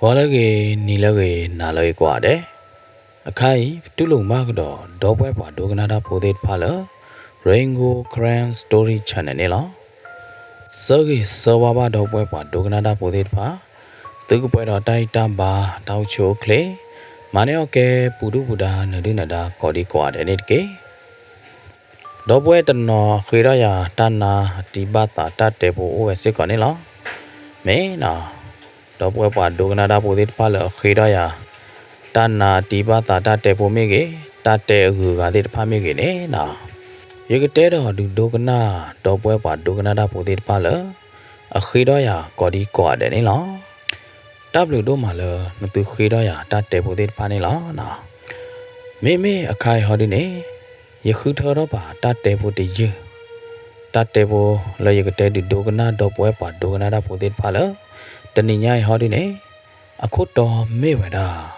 Walage nilage nalage quade. A kai tulumagdo, dobwe doganada podit pala, Rango Cran Story Chananela. Sergi Sawaba dobwe doganada podit pa, Tugupeda daita ba taucho clay, Maneoke Pudu Buddha Nadinada Kodi quade nitke. Dobwe no Hiraya Tana Tibata Tatepo Oesiconilla. Me na. Dobwe doganada podit pala Hiraya. Tana tiba tata tepo mege, tate hugadit pamege ne na. Yegatero do dogana, dobwe doganada podit pala, a hidoya kodi quade ne la. W domala, nutu hidoya tate podit panela na. Me a kai hodine, Yahutoroba tate podiju. Tatebo la yegate do dogana dobwe doganada podit pala, the ninya hodine, a koto meweda.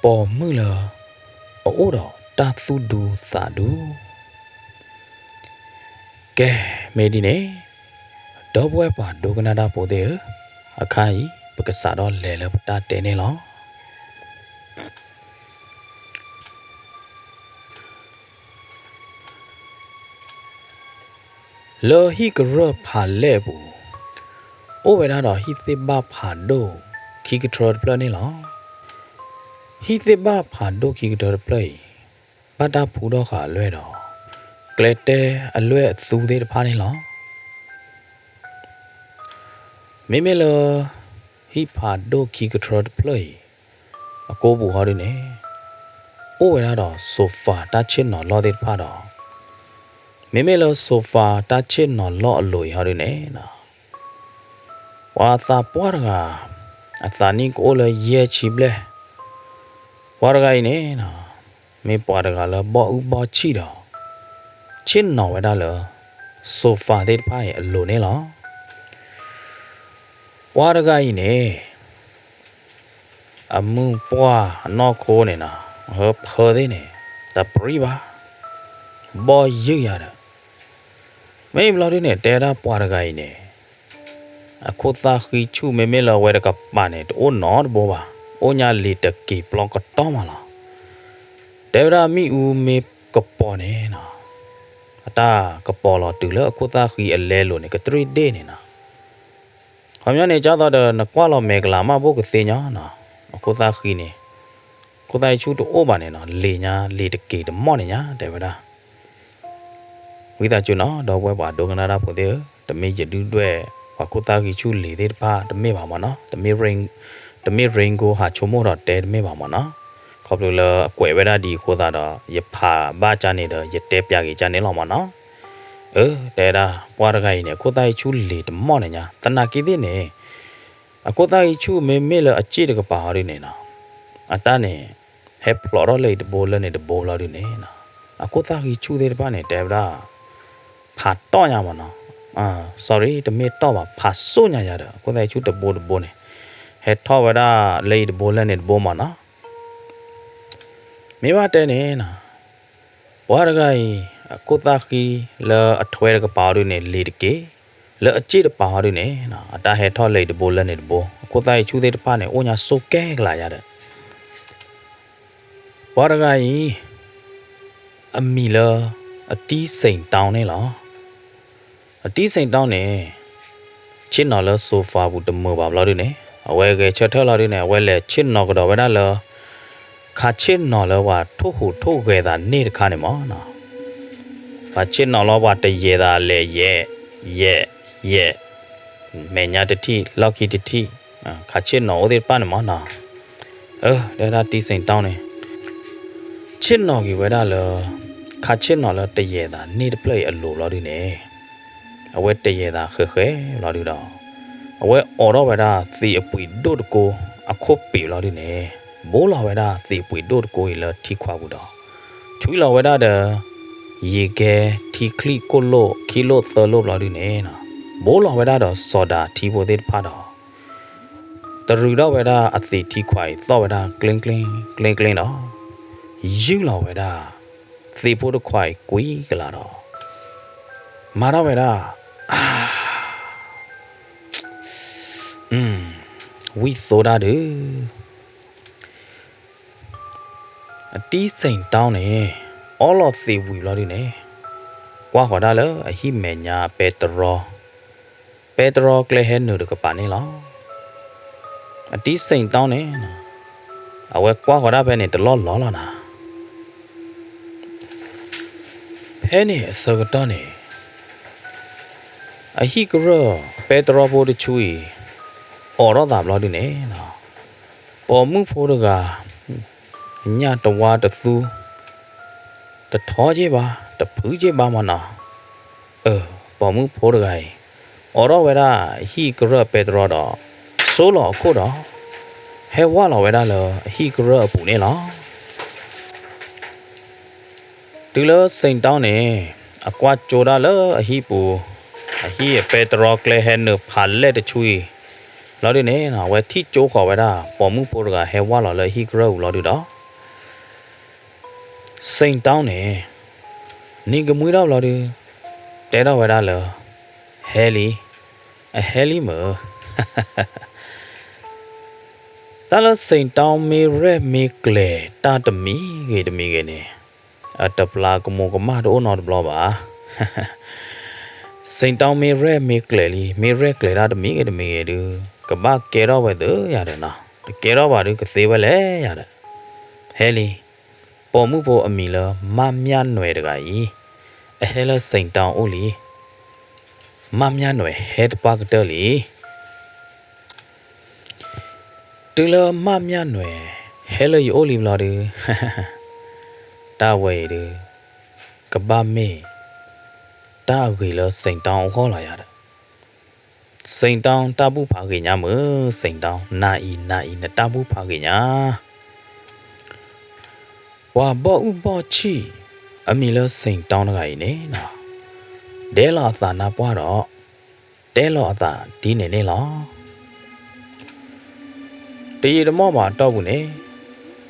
Po mula oro tatsudu sadu ke medine dobwe doganada pode akai pakasado lele pata tene lo lo hi gro phalebu o weda do hi tiba phado ki gro plane lo He the bar pado kicker play. But a pudo ha luedo. Glete a luet through the panela. Mimelo he pado kicker play. A cobu hardine. Oh, another sofa touching or loaded pado. Mimelo sofa touching or lot loy hardine. What a porga. A thanic all a year chible. Wargai ne na me parga la bo chi do chin no weda la sofa de pai lo ne la wargai ne amu pwa no ko ne na ho pho de ne ta pri ba bo yu ya da me blo de ne te da wargai ne akota khi chu me la weda ka pa ne o no bo ba Onya lita ki plonk tomala. Devra mi u me kapone na. Ata kapolo tula kota ki alelo ne ka 3 day ne na. Hamya ne jada da na kwalo megla ma bo ka tenya na. Kota ki ne. Kota chu to oba ne na le nya lita ki de mo ne nya devra. Wita chu na do bwe ba do ngana da po de de me je du dwe wa kota ki chu le de pa de me ba ma na de me ring The mid ringo ha chomo dead me mamana. Copula quevera di quodada, ye pa ba janida, ye tepiagi janilomana. Deda, Wargaine, Kodai chuli the monina, Tanaki dine. A Kodai chu me miller a chitica parinena. Atane, hep plorole the bowler in the bowler in A Kotaki chu the bane, Debra. Patoyamana. Sorry, the mid tower, Passonia yada, Kodai chu the board bone. Head toward a laid bowler and bomana. Meva tenena. Wargai, a Kotaki, la a twelve parune lead gay, la a cheat parune, at a head tall laid bowler and bow. Kotai chu the pane, onya so gag layada. Wargai, a miller, a decent down a law. A decent down a chinola so far with the move of Lodine. Away get chattelarine, well, a chin knocked over a la Kachin nola wa tohu together need canimona. Pachin nola what the yeda le ye. Menya the tea, lucky the tea. Kachin no the panamona. There are decent down. Chin nogi wedala Kachin nola the yeda need play a low lodine. Away the yeda lodida. Away oro weda the we do go a copy lodine. Bola weda the we do go ila tikwabuda. Twila weda the yege tikli kolo kilo tholo lodine. Bola weda the soda tibo de pada. The ruda weda at the tikwai thaweda cling no. You la weda the podo quai kui galado. Mara weda we soda do a decent down all of the we lo ne qua ho da lo a hi me nya petro kle he no de ka pa ni lo a decent down a we qua ho da be ne de lo lo la na he ne so ga to ne a hi gro petro bo de chui oro da lo de ne no po mu pho de ga nya to wa de su de tho je ba de phu je ba ma na po mu pho de ga oro we da hi gro petro do so lo ko do he wa lo we da lo hi gro pu ne lo tu lo sain taw ne a kwa cho da lo a hi pu a hi petro kle he no pha le de chui lo de ne na we thi cho kho we da po mu pho de ga he wa lo hi gro lo de do sain taw ne ni ga mui da lo de te da we da lo heli a heli mo ta lo sain taw me re me kle ta de mi ge ne a ta pla ko mo ko ma do no de blo ba sain taw me re me kle da de mi ge du ka ba ke ro we de ya de na ke ro ba du ka se we le ya de heli po mu po a mi lo ma mya nwe de ga yi a hela sain taw o li ma mya nwe head park de li tu lo ma mya nwe hela yi o li lo de ta we de ka ba me ta gwe lo sain taw ho la ya de sain taw ta bu pha ge nya mo sain taw na i na ta bu pha ge nya wa bo u bo chi a mi lo sain taw na ga yi ne na de la sa na pwa do de lo sa di ne ne lo te yi de mo ba to bu ne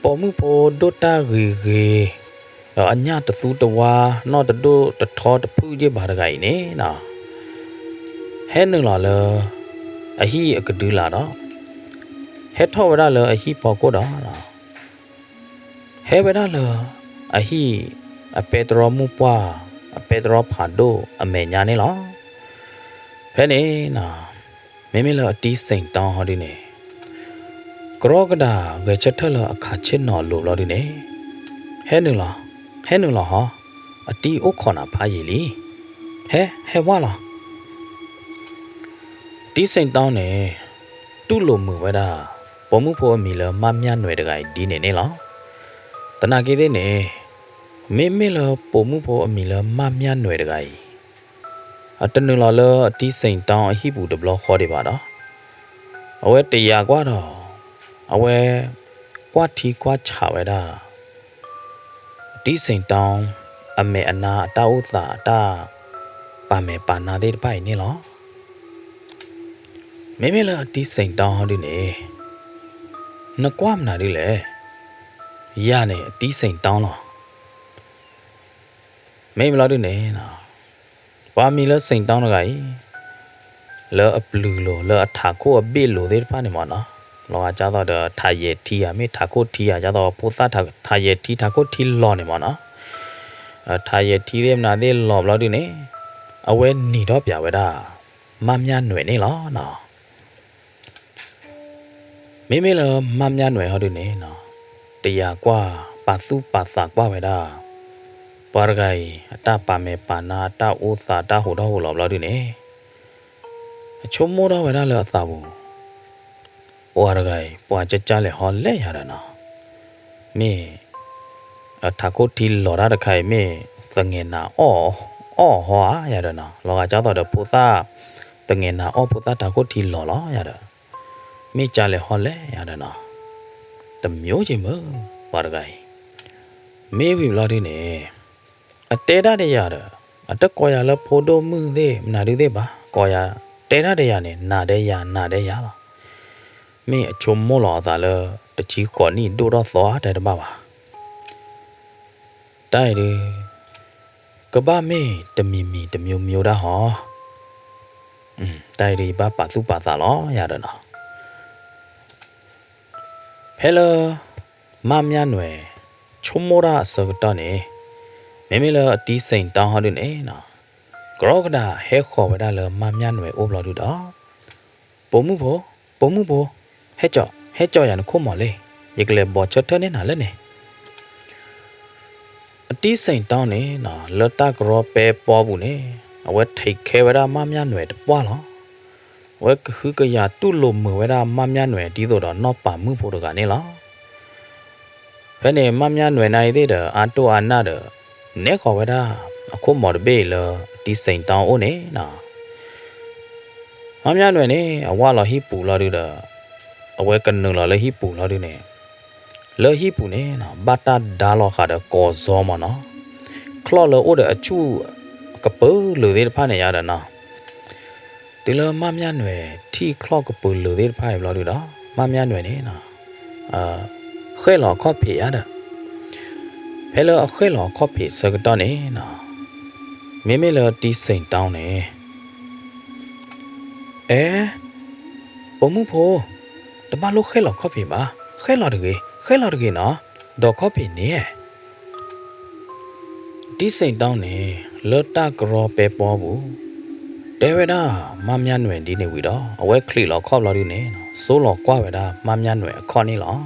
po mu po do ta ge a nya ta su ta wa no ta do ta tho ta phu je ba da ga yi ne na he nu la lo a hi a ka du la do he tho wa da lo a hi po ko do he wa da lo a hi a petro mu pwa a petro pha do a me nya ne lo phe ne na me me lo a ti sain taw ho di ne kro ka da ge chat tha lo a kha chin no lo lo di ne he nu la ha a ti o kho na pha yi li he wa la ti sain taw ne tu lo mu wa da po mu pho mi lo ma mya nwe de ga di ne ne lo ta na ke de ne me lo po mu pho mi lo ma mya nwe de ga yi a ta nu lo ti sain taw a hi bu de blo kho de ba da a we te ya kwa do a we kwa thi kwa cha we da ti sain taw a me ana ta u sa ta pa me pa na de pai ne lo me lo ti sain taw ho de ne na kwa ma na de le ya ne ti sain taw lo me lo de ne na pa mi lo sain taw na ga yi lo a blue lo a tha ko a bit lo de pa ne ma na lo ga cha do da tha ye thi ya me tha ko thi ya cha do po sa tha ye thi tha ko thi lo ne ma na tha ye thi de na de lo lo de ne a we ni do pya we da ma mya nwe ne lo na me lo ma mya nwe ho de ne na te ya kwa pa su pa sa kwa we da pa ra gai ta pa me pa na ta o sa ta ho do ho lo de ne a chom mo da we da lo sa bu wa ra gai pa cha cha le ho le ya da na me a tha ko thi lo da khai me sa nge na ho ya da na lo ga cha do de pu sa ta nge na pu sa tha ko thi lo ya da me cha le ho le ya da na ta myo chi mo wa ra gai me wi lo de ne a te da de ya da a ta ko ya lo pho do mu de na de ba ko ya te da de ya ne na de ya la me a chom mo lo sa lo ta chi ko ni do do so da ba ba tai de ka ba me ta mi ta myo da ho tai de ba pa su pa sa lo ya da na Hello, Mamyanwe, Chumora Sogotone, Memila decent down in Ena. Grogda, Heko, Vedala, Mamyanwe, Obladuda. Bomubo, Hejo, and Komole, Yigle Botcher turn in Alene. A decent down in a Lota Grope Bobune, I would take care of Mamyanwe, the Walla. Work Hugaya Tulo Muera Mamyanwe, Dido, not by Mupoganilla. When a Mamyanwe I did unto another, Neko Veda, a comod bail, decent down on it now. Mamyanwe, a walla hipu ladida, awaken no la hipu ladine. Le hipune, bata dalo had a cause zomana. Claw order a chew, a couple, Ludid Panayadana. Tila Mamyanwe, tea clock pull Ludid Pai Ladida, Mamyanwe, Hello copy ada. Hello copy Sagadone na. Mimila decent down Bomupo. The Malu hello copy ba. Hello again na. Do copy ne. Decent down Lota grow pepobu. Deveda Mamyanwe dine widow. Away clear or call ne. Solo quaveda Mamyanwe conila.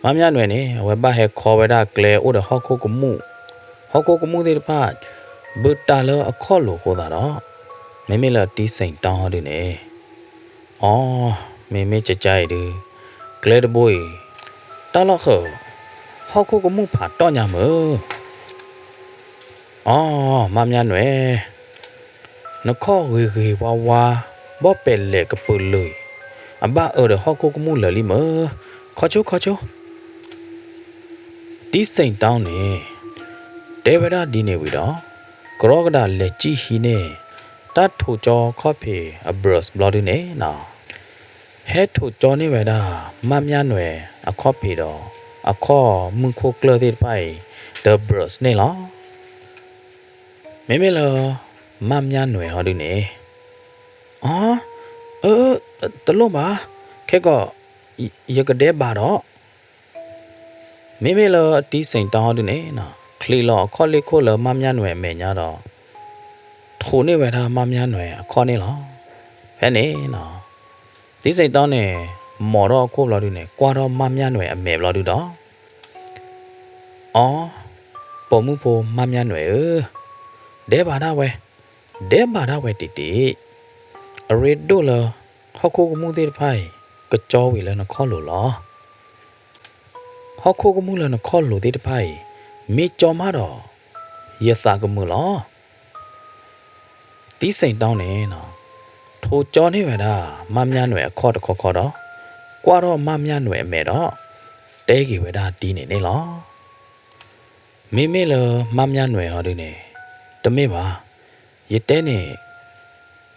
Mamyanwe, whereby he called a glare or the Hokokumu. Hokokumu the part, but Tala a collo for that all. Memila decent down in a. Oh, me make a child. Glad boy. Tala her. Hokokumu part Donyamu. Oh, Mamyanwe. No call we wawa. Bopel leg a pullu. About the Hokokumu limo. Kocho. Decent down Deveda dine widow. Grogda lechi hine. That to jaw copy a brush bloody now. Head to Johnny Veda, Mamyanwe, a copy do. A call Munko clothed by the brush nela. Memelo Mamyanwe hodine. The loba. Kego, you could dare bad. Mimila decent down in a clear collie color Mamyanwe menado. Tony Veda Mamyanwe, a cornilla. Penny no. Decent down a moro coladine, quarter Mamyanwe, a mebladuda. Oh, Pomupo Mamyanwe, Debadawe titi. A red dollar, Hoko mooded pie, good jaw will and a color. Hokokumula na collo de pie, meet your mother. Yathagamula. Decent down in. To Johnny Veda, Mamyanwe a quarter cocoda. Quarter Mamyanwe meda. Degi Veda dine nila. Mimila Mamyanwe hodine. The meba. Yetene.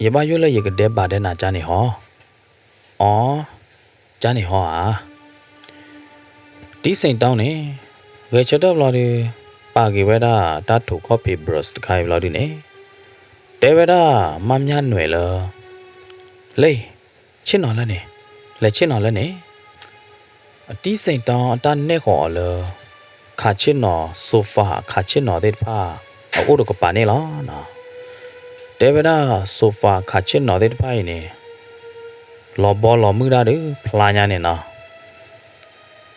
Yebayula yigade badena Johnny Haw. Oh, Johnny Haw. Decent down Which at the bloody Pagi Veda, that to copy brust Kai Vladine. Deveda, Mamyanwella. Lay, Chinolane. Le Chinolane. A decent down, done neck Kachino, sofa, Kachino, that pa. A Uruko Panela. Deveda, sofa, Kachino, that pine. Lobolo Mudadu, Planyanina.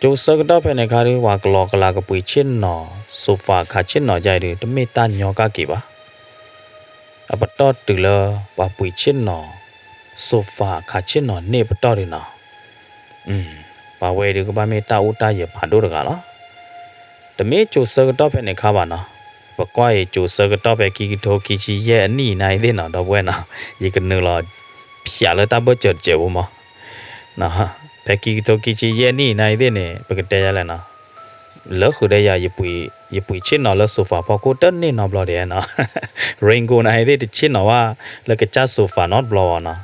Joseph and a carry walk lock like a puichin no, sofa catching no jari to meet an yoga giver. A patot to lure, what puichin no, sofa catching no, neighbor torina. By way to go by me tauta ye padurgala. The mate Joseph and a cabana. But quiet Joseph a kikito kichi ye and knee neither the buena. You can no lord. Pialata butcher jewuma. Nah. Peki to kichi ye ni na idene pekete na lo khude ya yipui chin no lo sofa poko tan ni no blo de na ringo na ide chin no wa lo ke cha sofa not blo na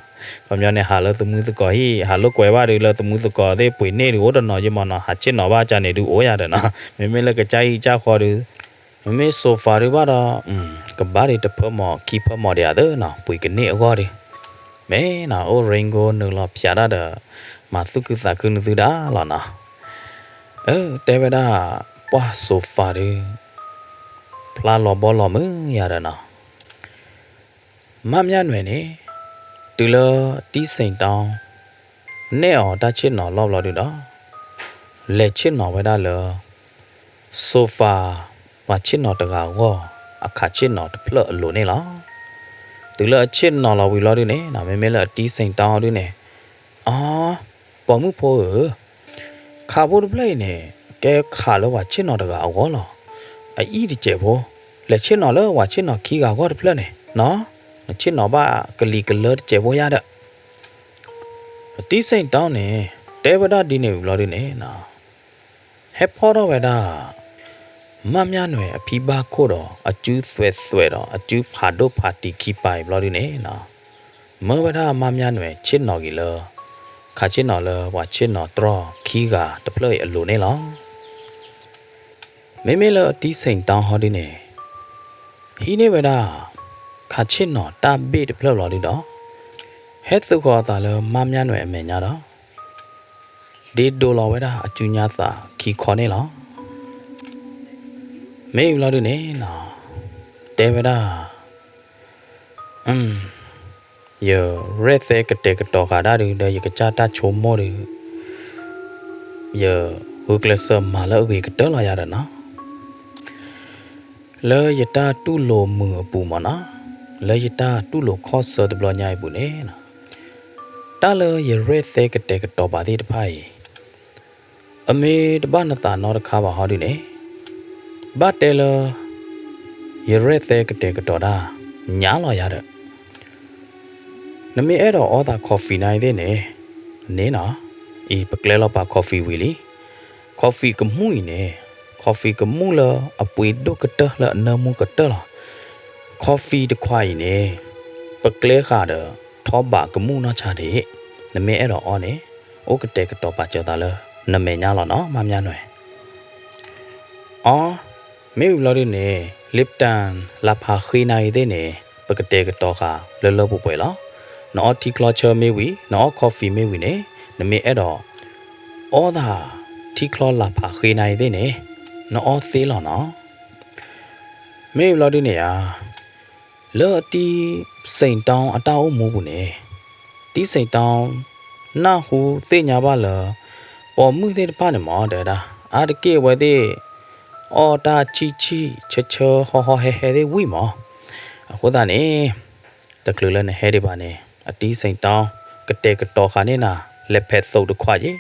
komyo ne ha lo tumu to ko hi ha lo kwe wa de lo tumu to ko de pui ne ro no ye mo no ha chin no ba cha ne du o ya de na me lo ke cha hi cha kho du me sofa ri ba da ka ba de te pho mo ki pho mo de ya de na pui ke ne go de me na o ringo no lo pya da de mà tu cứ ta cứ tu đã là nó té về đó qua sofa đi pla lò bò lò mứ ya đó nó mà nhăn vậy nè từ lơ tí sinh tao nè ta chết nó lo được đó lệ chết nó vậy đó lơ sofa và chết nó được à go à cả chết nó được lợ lỗ này đó từ lợ chết nó là vì lo đi nè nào mấy lợ tí sinh tao đi nè bỏ mũi phô khá bố được lấy nè cái khá lợ và chết nó được à go lo ý đi chơi bố lệ chết nó lợ và chết nó khi gà go được lợ nè nó chết nó ba cái lì cái lợ chơi bố ya đó tí sinh tao nè té vào đó đi nè lo đi nè nào hết phô đó vậy đó mà nhăn nè phi ba cô đó chú xuê đó chú phá đô phá tì khí bài lo đi nè nào mới vậy đó mà nhăn nè chết nó gì lơ khá chết nó lơ và chết nó trò khí gà đập lợi ở lỗ nè lo mấy lơ tí sinh tao họ đi nè hi nè vậy đó khá chết nó ta bê đập lợi lo đi đó hết sự khó ta lơ mà nhăn nè mẹ nhà đó đi đồ lo vậy đó chú nhà ta khí khó nè lo mấy lo đi nè nào té vậy đó giờ rét cái cái tàu cả đã được đây cái cha ta chôm mò được giờ ước là sớm mà lỡ vì cái đó là gì đó nó lỡ giờ ta tu lồ mưa bù mà nó lỡ giờ ta tu lồ khó sợ được lo nhai bù nè ta lỡ giờ rét cái tàu bà đi được phải ame de ba na ta no kha ba ha di ne ba te lo ye re te ke to da nya lo ya de na me e do o da coffee nai de ne na e pa kle lo pa coffee wi li coffee ke mu ne coffee ke mu lo a pui do ke te la na mu ke te la coffee de khwai ne pa kle kha de tho ba ke mu na cha de na me e do o ne o ke to pa cha da lo na me nya lo no ma mya nwe me lo di ne lipton la pha khi nai de ne pa ke to kha lo bu pwe lo no tea culture me wi no coffee me wi ne na me e do o da tea clo la pha khi nai de ne no o se lo no me lo di ne ya lo ti sain taw a taw mu bu ne ti sain taw na hu te nya ba lo bỏ mũi thế ba này mỏ để đó cái kia vậy đi ta chi chờ ho he đi vui mỏ có ta này đặc biệt là này he đi bà này tí sinh tao cái to khá này nè lẹp pet sâu được khoai chứ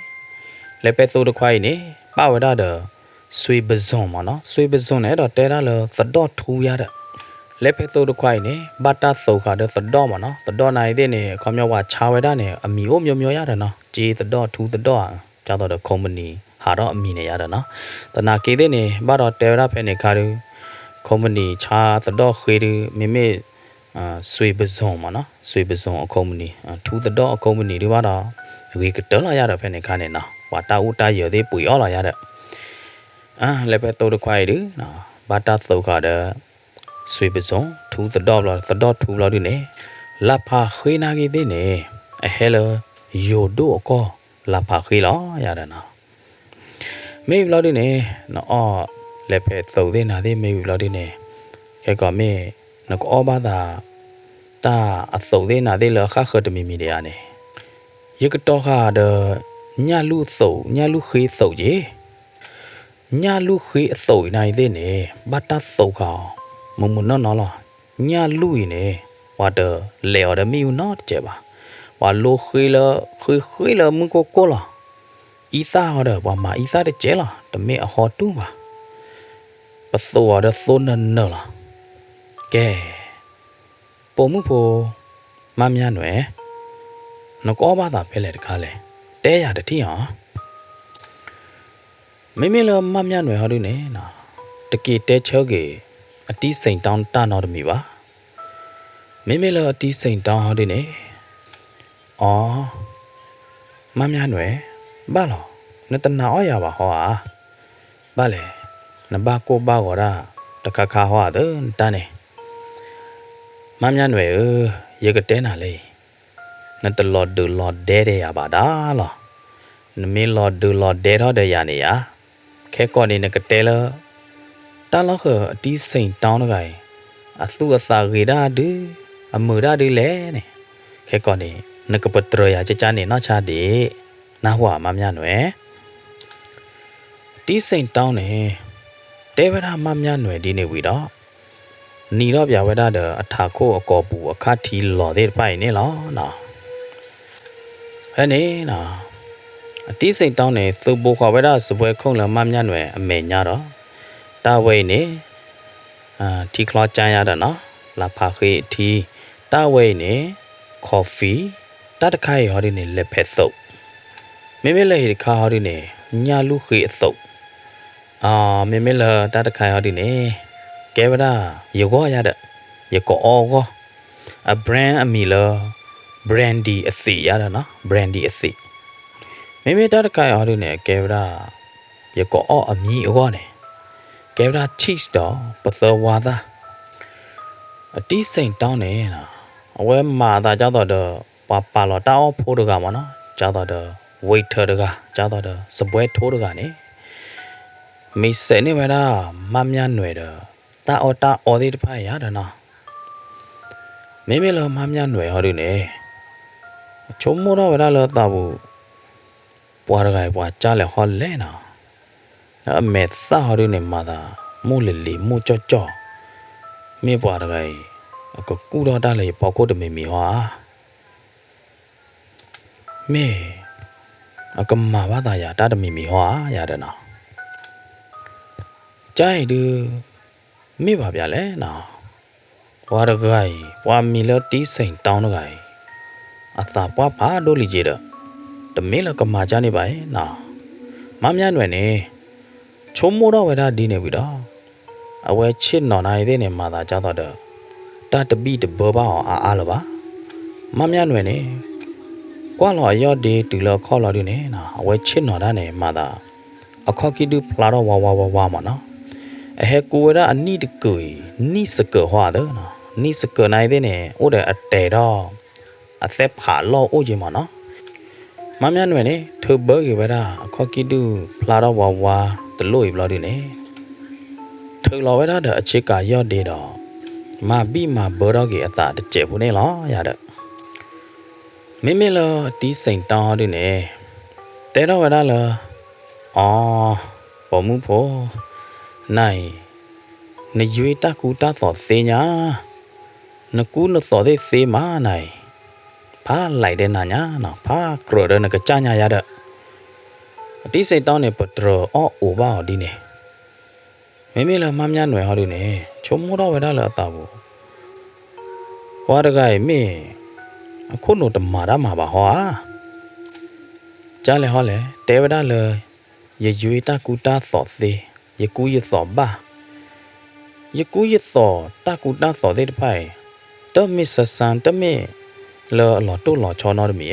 lẹp pet sâu được khoai này bao vậy đó được suy bê zong mà nó suy bê zong này đó té đó là thật đo thu ya đó lẹp pet sâu được khoai này ba ta sâu khá được thật đo mà nó thật đo này thế này còn nhauว่าชาvậy đó này miêu ya đó nó chỉ thật đo thu thật đo cho tôi được company hà đó mi này đó nó tao na kia thế này bắt đầu theo đó phải này khai được company cha tao đó khi được mình suy bê zong mà nó suy bê zong company thu tao đó company đi bắt đầu vì cái đó là đó phải này khai này nó và tao giờ thì bùi ó là đó lại phải tôi được quay được nó bắt tao tôi cả đó suy bê zong thu tao đó thu là đi này là pha khi na kia thế này hello yodo ko là phá khí đó ya đó nó mấy lo đi nè nó lẹp tàu thế nào thế mấy lo đi nè cái còn mấy nó có ba ta tàu thế nào thế là khác hơn mình đấy nè giờ cái to ha đờ nhà lu khí tàu gì nhà lu khí tàu này thế nè bắt ta tàu cả muốn nó là nhà lu nè và đờ lèo đờ miu nó chơi bà và lô khi là muốn cô là ý ta họ đỡ và mà ý ta để chế là tầm mẹ họ tu mà bắt số đó số nợ là kẻ bố muốn bố mam nhà nữa nó có ba ta phải lấy cái này té à để thi hả mấy là mam nhà nữa họ đi nè nè để kia té chơi cái tí sinh tao ta nó được mi ba mấy là tí sinh tao họ đi nè mam nhà nữa ba lo nó tên nào ya ba hoa ba lệ nó ba cô ba gọi ra ta khá hoa đó ta này mam nhà nữa giờ cái tên nào lấy nó tên lọt đỡ lọt đẻ đẻ ya ba đó lo me lo do lo de ho de ya ne ya khe ko ni ne ka te lo ta lo kho ti sain tawn da gai a thu a sa ge da du a mu da du le ne khe ko ni ne ka patro ya cha cha ne no cha de na hwa ma mya nwe ti sain tawn ne te ba da ma mya nwe di ne wi do ni do pya wa da de a tha kho a ko pu a kha thi lo de pai ne lo no ha ne no အတီးစိတ်တောင်းနေသူပိုခေါ်ဝဲတာစပွဲခုံလမမြတ်နွယ်အမေညာတော့တာဝဲနေတီကလောချမ်းရတာနော်လာဖာခေးတီတာဝဲနေကော်ဖီတတ်တခိုင်ဟောဒီနေလက်ဖက်သုတ်မေမေလေဒီခါဟောဒီနေညာလူခေအသုတ်မေမေလေတတ်တခိုင်ဟောဒီနေကဲဝဒါယောကောရတဲ့ယောကောအောကောအဘရန်အမီလာဘရန်ဒီအစီရတာနော်ဘရန်ဒီအစီမေမေတတ်တခိုင်ဟောဒီနေကဲဝဒါယောကောအောအမီအောနေကဲဝဒါ cheese တော့ပသောဝါသာအတီးစိန်တောင်းနေနော်အဝဲမာတာကြောက်တော့ပါလောတောင်းဖိုးတကမနော်ကြောက်တော့ waiter တကကြောက်တော့စပွဲထိုးတကနေမိစေနေဝဲတာမမြနွယ်တော့တာအော်ဒီတဖိုင်ရတာနော်မေမေလောမမြနွယ်ဟောဒီနေချုံမိုးတော့ဝဲတာလောတာဘူးပွားတကပွားကြားလဲဟောလဲနော်အမေသာဟောဒီနေမှာတာမို့လေမို့ကြော့မေပွားတကก็กูတော့တာလေပေါကိုတမေမီဟွာမေအကမဘာသာရတာတမေမီဟွာရတယ်နော်ကြိုက်ดูမေပါဗျာလဲနော်ဘွားတကိုင်ဘွားမီလတီးစိန်တောင်းတကိုင်အသာဘွားဘာဒိုလီကြီးတော့တမေလကမာချနေပါရဲ့နော်မမြနွယ်နေချုံမိုးတော့ဝဲတာဒီနေပြီတော့အဝဲချစ်နော်နိုင်သေးနေမှာသာကြောက်တော့တာတပိတဘောပါအောင်အားလပါမမြနွယ်နေကွာလော်ရော့ဒီတူလော်ခေါ်လော်ဒီနေနော်အဝဲချစ်နော်တာနေမှာသာအခေါကီတူဖလာတော့ဝါမနော်အဟဲကိုရအနိတကွေနိစကဟွာတော့နော်နိစကနိုင်တဲ့နေဥတဲ့အတဲတော့အသက်ဖာလော်အိုကြီးမနော်မမြနွယ်နေထဘောကြီးဝဲတာအခေါကီတူဖလာတော့ဝါတလို့ဘလော်ဒီနေထလော်ဝဲတာတဲ့အချစ်ကရော့ဒီတော့มาบีมาเบอร์กี้อัตตาเจ็บผู้นี้หรออย่าเด้อไม่ละตีสิงตองดิเนี่ยแต่เราเวลาละอ๋อปอมุโพไหนในยุยตากูตาสอดเสียนกูนสอดได้เสียมาไหนพาไหลเดนน่ะเนาะพากรอเดนกะจ้าญาอย่าเด้อตีสิงตองเนี่ยปตรอ้ออูบ้าดิเนี่ยไม่ละมาญาหน่วยเฮาดิเนี่ยชมမိုးတော့ဝဲတာလာတာဘူးဟွာတကယ်မေအခုနိုတမာရမှာပါဟွာကြားလေဟောလေတဲဝဒလေရရွေတာကူတာသော့သေးရကူရသော့ဘာရကူရသော့တာကူတာသော့သေးတဖိုင်တမစ်ဆဆန်တမေလောတိုလောချောနော်တမီ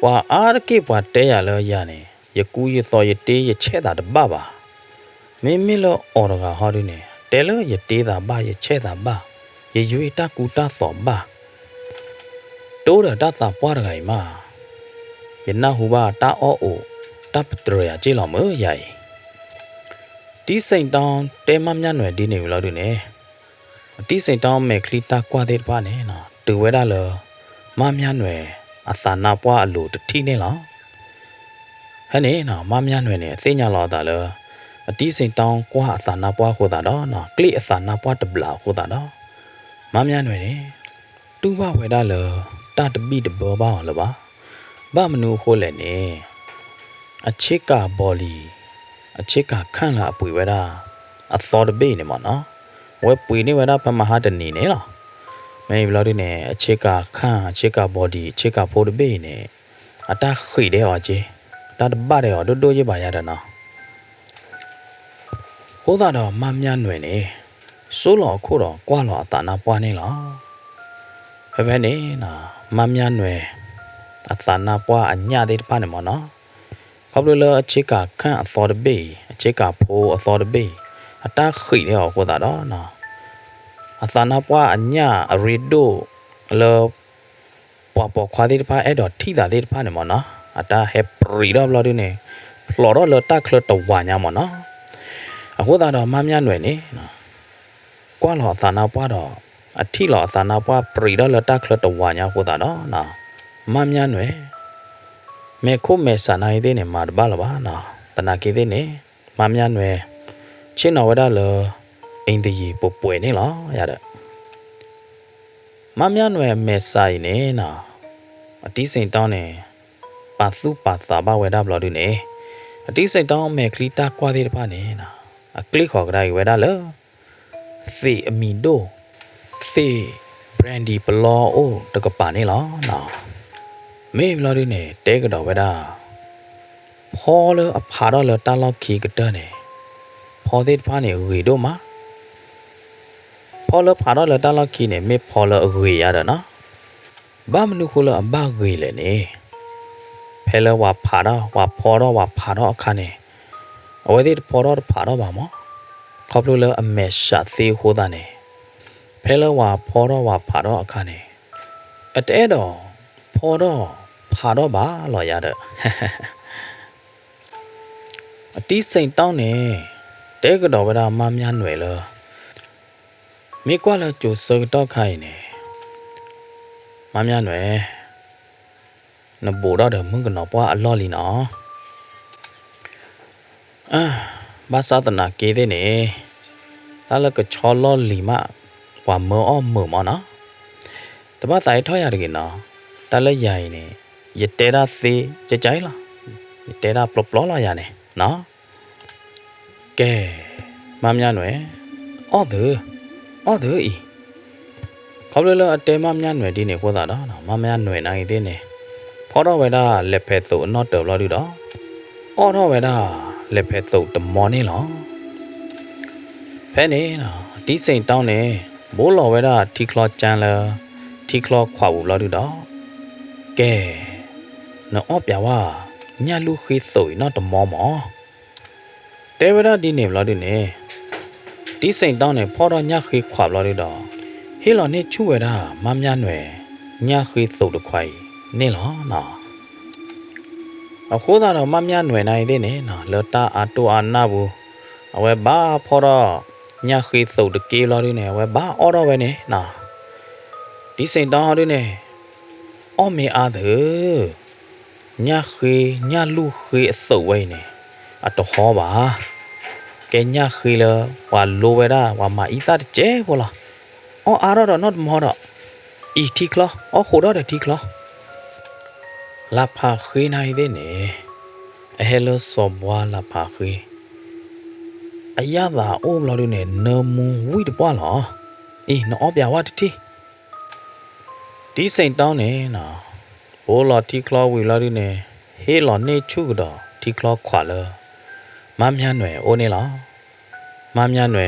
ဟွာအားကိပွားတဲရလေရနေရကူရသော့ရတေးရချဲတာတပပါမေလောအော်ရကဟောဒီနေတဲလရတေးတာဘာရချဲတာဘာရရွေတာကူတာသောဘာတိုးရတာသာပွားရခိုင်မာယနာဟူဘာတာအောအိုတပ်တရရကျေလောမရိုင်တီးစိန်တောင်းတဲမမြနွယ်ဒီနေဘူးလို့ဒီနေတီးစိန်တောင်းမဲခလီတာကွာတဲ့ပါနေနော်တူဝဲတာလောမမြနွယ်အသာနာပွားအလိုတတိနေလောဟဲ့နေနော်မမြနွယ်နေအသိညာလောတာလောအတီးစိန်တောင်းကွာအသာနာပွားခိုတာတော့နော်ကလိအသာနာပွားတပလာခိုတာတော့မမြနွယ်နေတူဘဝဲတာလောတတပိတဘောပါအောင်လပါဘာမနူခိုလဲနေအချစ်ကဘောလီအချစ်ကခန့်လာအပွေဝဲတာအသောတပိနေမနော်ဝဲပွေနေဝဲတာဖမဟာတနေနေလားမဲဘလော်ဒီနေအချစ်ကခန့်အချစ်ကဘောဒီအချစ်ကဖိုးတပိနေအတခိတဲ့ဟောကြီးတတပတ်တဲ့ဟောတိုးတိုးကြီးပါရတဲ့နော်ဟိုးတာတော့မမြနွယ်နေစိုးလော်ခို့တော့ကွာလော်အတာနာပွားနေလားဖဲဖဲနေနော်မမြနွယ်အတာနာပွားအညတဲ့ပါနေမနော်ခေါပလလအချစ်ကခန့်အသောတပိအချစ်ကဖိုးအသောတပိအတခိတဲ့ဟောခို့တာတော့နော်အတာနာပွားအညအရီဒိုလောပွားခွာတဲ့ပါအဲ့တော့ထိတာတဲ့ပါနေမနော် ata he prido lo di ne floro lo ta klo to wa nya mo no aku ta do ma mya nwe ni kwa lo ta na pwa do a thi lo ta na pwa prido lo ta klo to wa nya ku ta do na ma mya nwe me ko me sa na ide ne ma ba lo ba na ta na ki de ne ma mya nwe chin no wa da lo in de yi po pwe ni lo ya da ma mya nwe me sa ni na a ti sin taw ne pa su pa sa ba we da lo du ne a ti sin taw me kli ta kwa de pa ne na a kli kho ga we da lo si a mi do si brandy blo o to ka pa ni lo na me lo du ne te ka do we da pho lo a pha do lo ta lo khi ka ta ne pho de pa ne we do ma pho lo pha do lo ta lo khi ne me pho lo we ya da na ba mnu khu lo a ba we le ne phe lo wa pha do wa pho do wa pha do kha ne a we de pho do pha do ba mo khop lo lo a me sha thi ho da ne phe lo wa pho do wa pha do kha ne a te do pho do pha do ba lo ya da a ti sain taw ne te ka do wa da ma mya nwe lo me kwa lo chu so to khai ne ma mya nwe na bo da de mun ka no pwa a lo li no ba sa ta na ke de ne ta lo ka cho lo li ma wa mo o mo ma na ta ba tai tho ya de ke no ta lo yai ne ye te da se che chai la ye te da plop lo la ya ne no ke ma mya nwe o de i khop lo a te ma mya nwe di ne ko da da ma mya nwe na i de ne pho do we da le phe to no to lo du do o do we da le phe to to mo ni lo phe ne na ti sain taw ne bo lo we da thi klo chan la thi klo khwa bu lo du do ke no o pya wa nya lu khi soi no to mo mo te we da di ne lo du ne ti sain taw ne pho do nya khi khwa lo du do he lo ne chu we da ma mya nwe nya khi so to khwai ne lo na a kho da do ma mya nwe nai de ne na lo ta a to a na bu a we ba pho do nya khi so to ke lo du ne we ba o do we ne na ti sain taw du ne o me a de nya khi nya lu khi so we ne a to ho ba ke nya khi lo wa lo we da wa ma i sa che bo la o a do not mo do i thi klo o kho do de thi klo la pha khi nai de ne a hello so bwa la pha khi a ya da o lo du ne no mu wi de bwa lo i no o pya wa ti ti sain taw ne na bo lo thi klo wi lo du ne he lo ne chu do thi klo khwa lo ma mya nwe o ne la ma mya nwe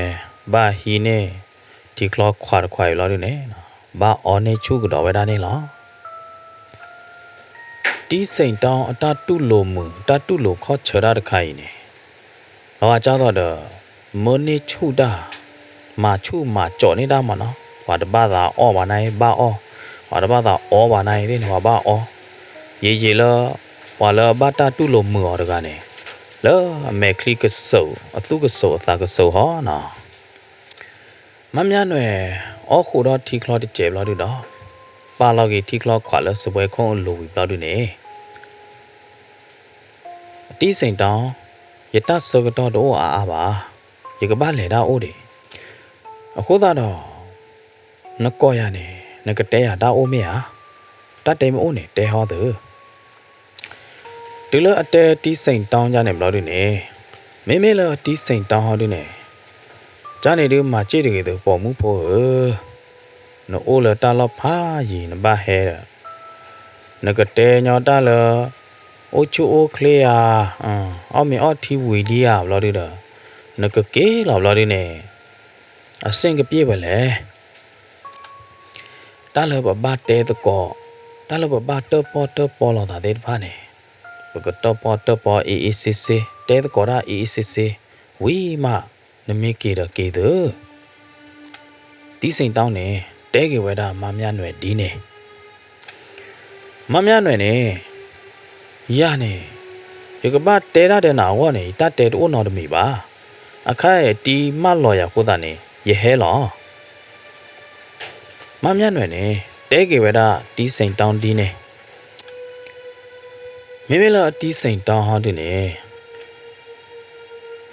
ba hi ne thi klo khwa khwa lo du ne ba o ne chu do we da ne la ti sain taw a ta tu lo mu ta tu lo kho chha da de khai ne lo cha do de mo ne chu da ma chu ma cho ne da ma no wa de ba da o ba nai ba o wa de ba da o ba nai de wa ba o ye lo wa lo ba ta tu lo mu o de ga ne lo me kli ka so a tu ka so ta ka so ho na ma mya nwe o khu do thi klo de che lo du do pa lo ki thi klo khwa lo so bwe khon lo wi lo du ne ti sain taw ye ta so ka do do a ba ye ka ba le da o de a kho da do na ko ya ne na ka te ya da o me ya ta te mo o ne te ho de tu lo a te ti sain taw ja ne lo du ne me me lo ti sain taw ho du ne ja ne du ma che de ke do po mu pho no o lo ta lo pha yi na ba he na ka te nyo ta lo o chu o clear o me o thi wi di ya lo du da na ka ke lo du ne a sin ka pie ba le ta lo ba te to ko ta lo ba to po lo da de pha ne ba ko to po e c c te to ko da e c c wi ma na me ke da ke de ti sain taw ne te ke we da ma mya nwe di ne ma mya nwe ne ya ne ye ka ba te da de na wa ne ta te do no de mi ba akha ye ti ma lo ya ko da ne ye he lo ma mya nwe ne te ke we da ti sain taung ti ne me me la ti sain taung ha de ne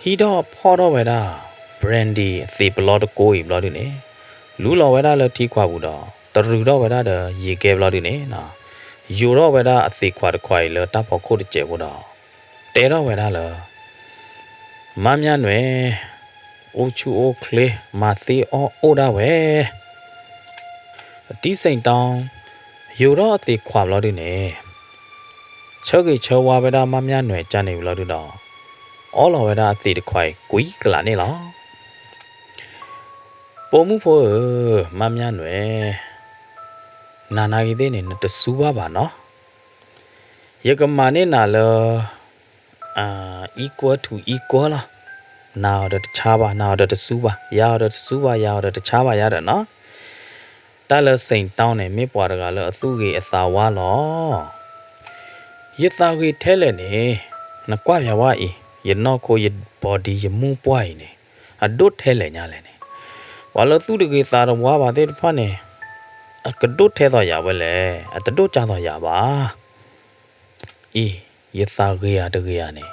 hi do pho do we da brandy အသေးဘလော့တကိုကြီးဘလော့ဒီနေလူလော်ဝဲတာလည်းထိခွာဘူးတော့တရူတော့ဝဲတာရေကဲဘလော့ဒီနေနော်ယူတော့ဝဲတာအသေးခွာတခွာကြီးလည်းတပ်ဖို့ခုတ်ကျဲဘူးတော့တဲတော့ဝဲတာလည်းမမ်းမြန်းွယ်အိုချူအိုကလေမသေးအိုဒါဝဲအတီးစိန်တောင်းယူတော့အသေးခွာဘလော့ဒီနေချောကြီးချောဝါဝဲတာမမ်းမြန်းွယ်ကြနေဘလော့ဒီတော့အော်လော်ဝဲတာအသေးတခွာကြီးကွီကလာနေလားပေါ်မှုဖို့မမ်းမြန်းွယ်နာနာကြီးတဲ့နေတဆူပါနော်ရကမာနေနာလောequal to equal လားနာတော့တခြားပါနာတော့တဆူပါရတော့တဆူပါရတော့တခြားပါရတယ်နော်တလစိန်တောင်းနေမေပွားတကလည်းအသူကြီးအသာဝါလောရသာကြီးထဲလဲနေနကွာပြဝါဤရနောကိုရ body ရမှုပွားနေအဒုတ်ထဲလဲညာလဲနေဝါလသူတကြီးသာတော့ဝါပါတဲ့ဖာနေအကဒုတ်ထဲတော့ရပါလေအတဒုတ်ကြတော့ရပါဤရသာကြီးရတကြီးရနေ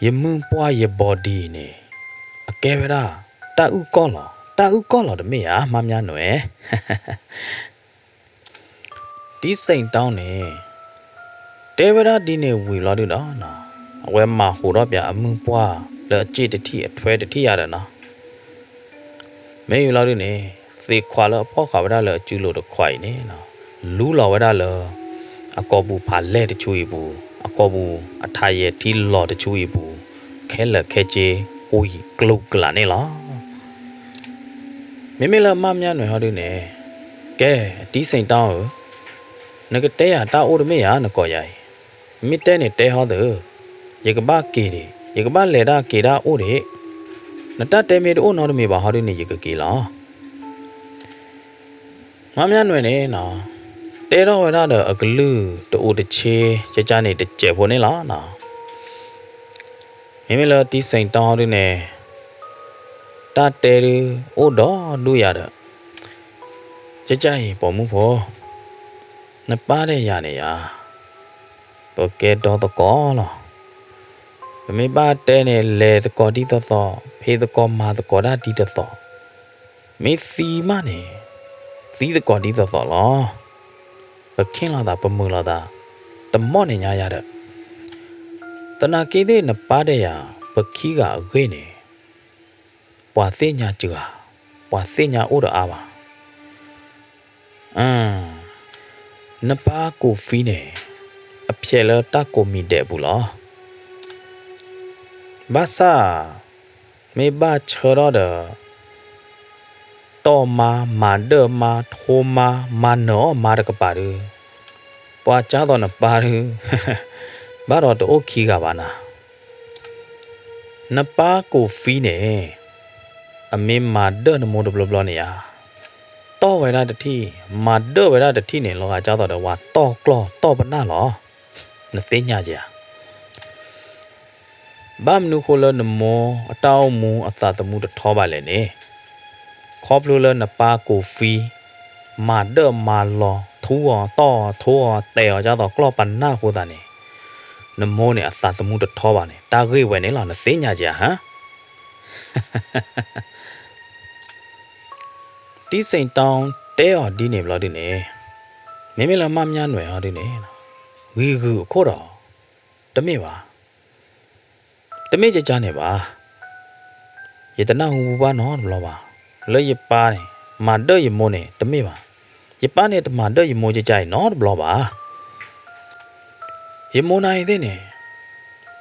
ရမှုပွားရ body နေအကဲဝရာတာဥကောလောတမေရမမ်းများနွယ်ဒီစိန်တောင်းနေတေဝရာဒီနေဝီလော်ဒီတော့နော်အဝဲမှာဟိုတော့ပြအမှုပွားလက်ကြည့်တတိအထွဲတတိရတယ်နော်မဲယူလော်ဒီနေသေခွာလောဖောက်ခါဝရလောကျူလို့တခွိုင်နေနော်လူလော်ဝရလောအကောဘူးဖာလဲတချူဘူးအကောဘူးအထာရဲ့တီလော်တချူဘူးခဲလက်ခဲချေကိုကြီးကလုတ်ကလာနေလားမေမေလာမမြနွယ်ဟောဒီနေကဲတီးစိန်တောင်းနကတဲရတာအိုဒမေရနကောရိုင်မိတဲနေတဲဟောတဲ့ရေကဘာကေဒီရေကဘာလေတာကေတာအိုဒီနတတဲမေတိုနော်ဒမေပါဟောဒီနေရေကကေလားမမြနွယ်နေနော်တဲတော့ဝရတော့အကလူတိုတချေကြကြနေတကြဲဖို့နေလားနော်မေမေလာတီးစိန်တောင်းဟောဒီနေတာတဲရအိုတော့လူရတော့ကြကြရင်ပေါ်မှုဖို့နပါတဲ့ရနေရတော့ကဲတော့ကောလားမေပါတဲနေလေတကောတီတော့ဖေးတကောမာတကောဒါတီတော့မေစီမနေစီတကောတီတော့လားပခင်းလာတာပမူလာတာတမော့နေညာရတဲ့တနာကေတဲ့နပါတဲ့ရပခီကအခွေးနေပွာသိညာကျူဟာပွာသိညာအိုးတော့အားပါနပါကိုဖီးနေအဖြဲလတကိုမီတဲ့ဘူးလားဘာသာမေဘာချောရတော့မာဒမာထိုမာနောမာရကပါရပွာချာတော့နပါရဘာတော့တော့ခီကပါနာနပါကိုဖီးနေအမေမာဒနမိုးဒဘလနေရတော့ဝဲတာတတိမာဒဝဲတာတတိနေလောကကြောက်တော့ဝါတော့ကလောတော့ပနာလောနသိညာကြဘာမနုခိုလနမောအတောင်းမူအသာတမှုတထောပါလေနေခေါပလိုလနပါကိုဖီမာဒမာလောထူတော့ထိုးတဲကြောက်တော့ကလောပနာဟိုတာနေနမောနေအသာတမှုတထောပါနေတာခေဝဲနေလောနသိညာကြဟမ်တီးစိန်တောင်းတဲော်ဒီနေဘလို့ဒီနေမေမေလာမမြန်းွယ်ဟောဒီနေဝီကူခို့တော့တမေပါတမေကြကြနေပါယေတနာဟူပါနော်ဘလို့ပါလဲရပါနေမာဒရမိုးနေတမေပါရပါနေတမာဒရမိုးကြကြနော်ဘလို့ပါရမိုးနိုင်သေးနေ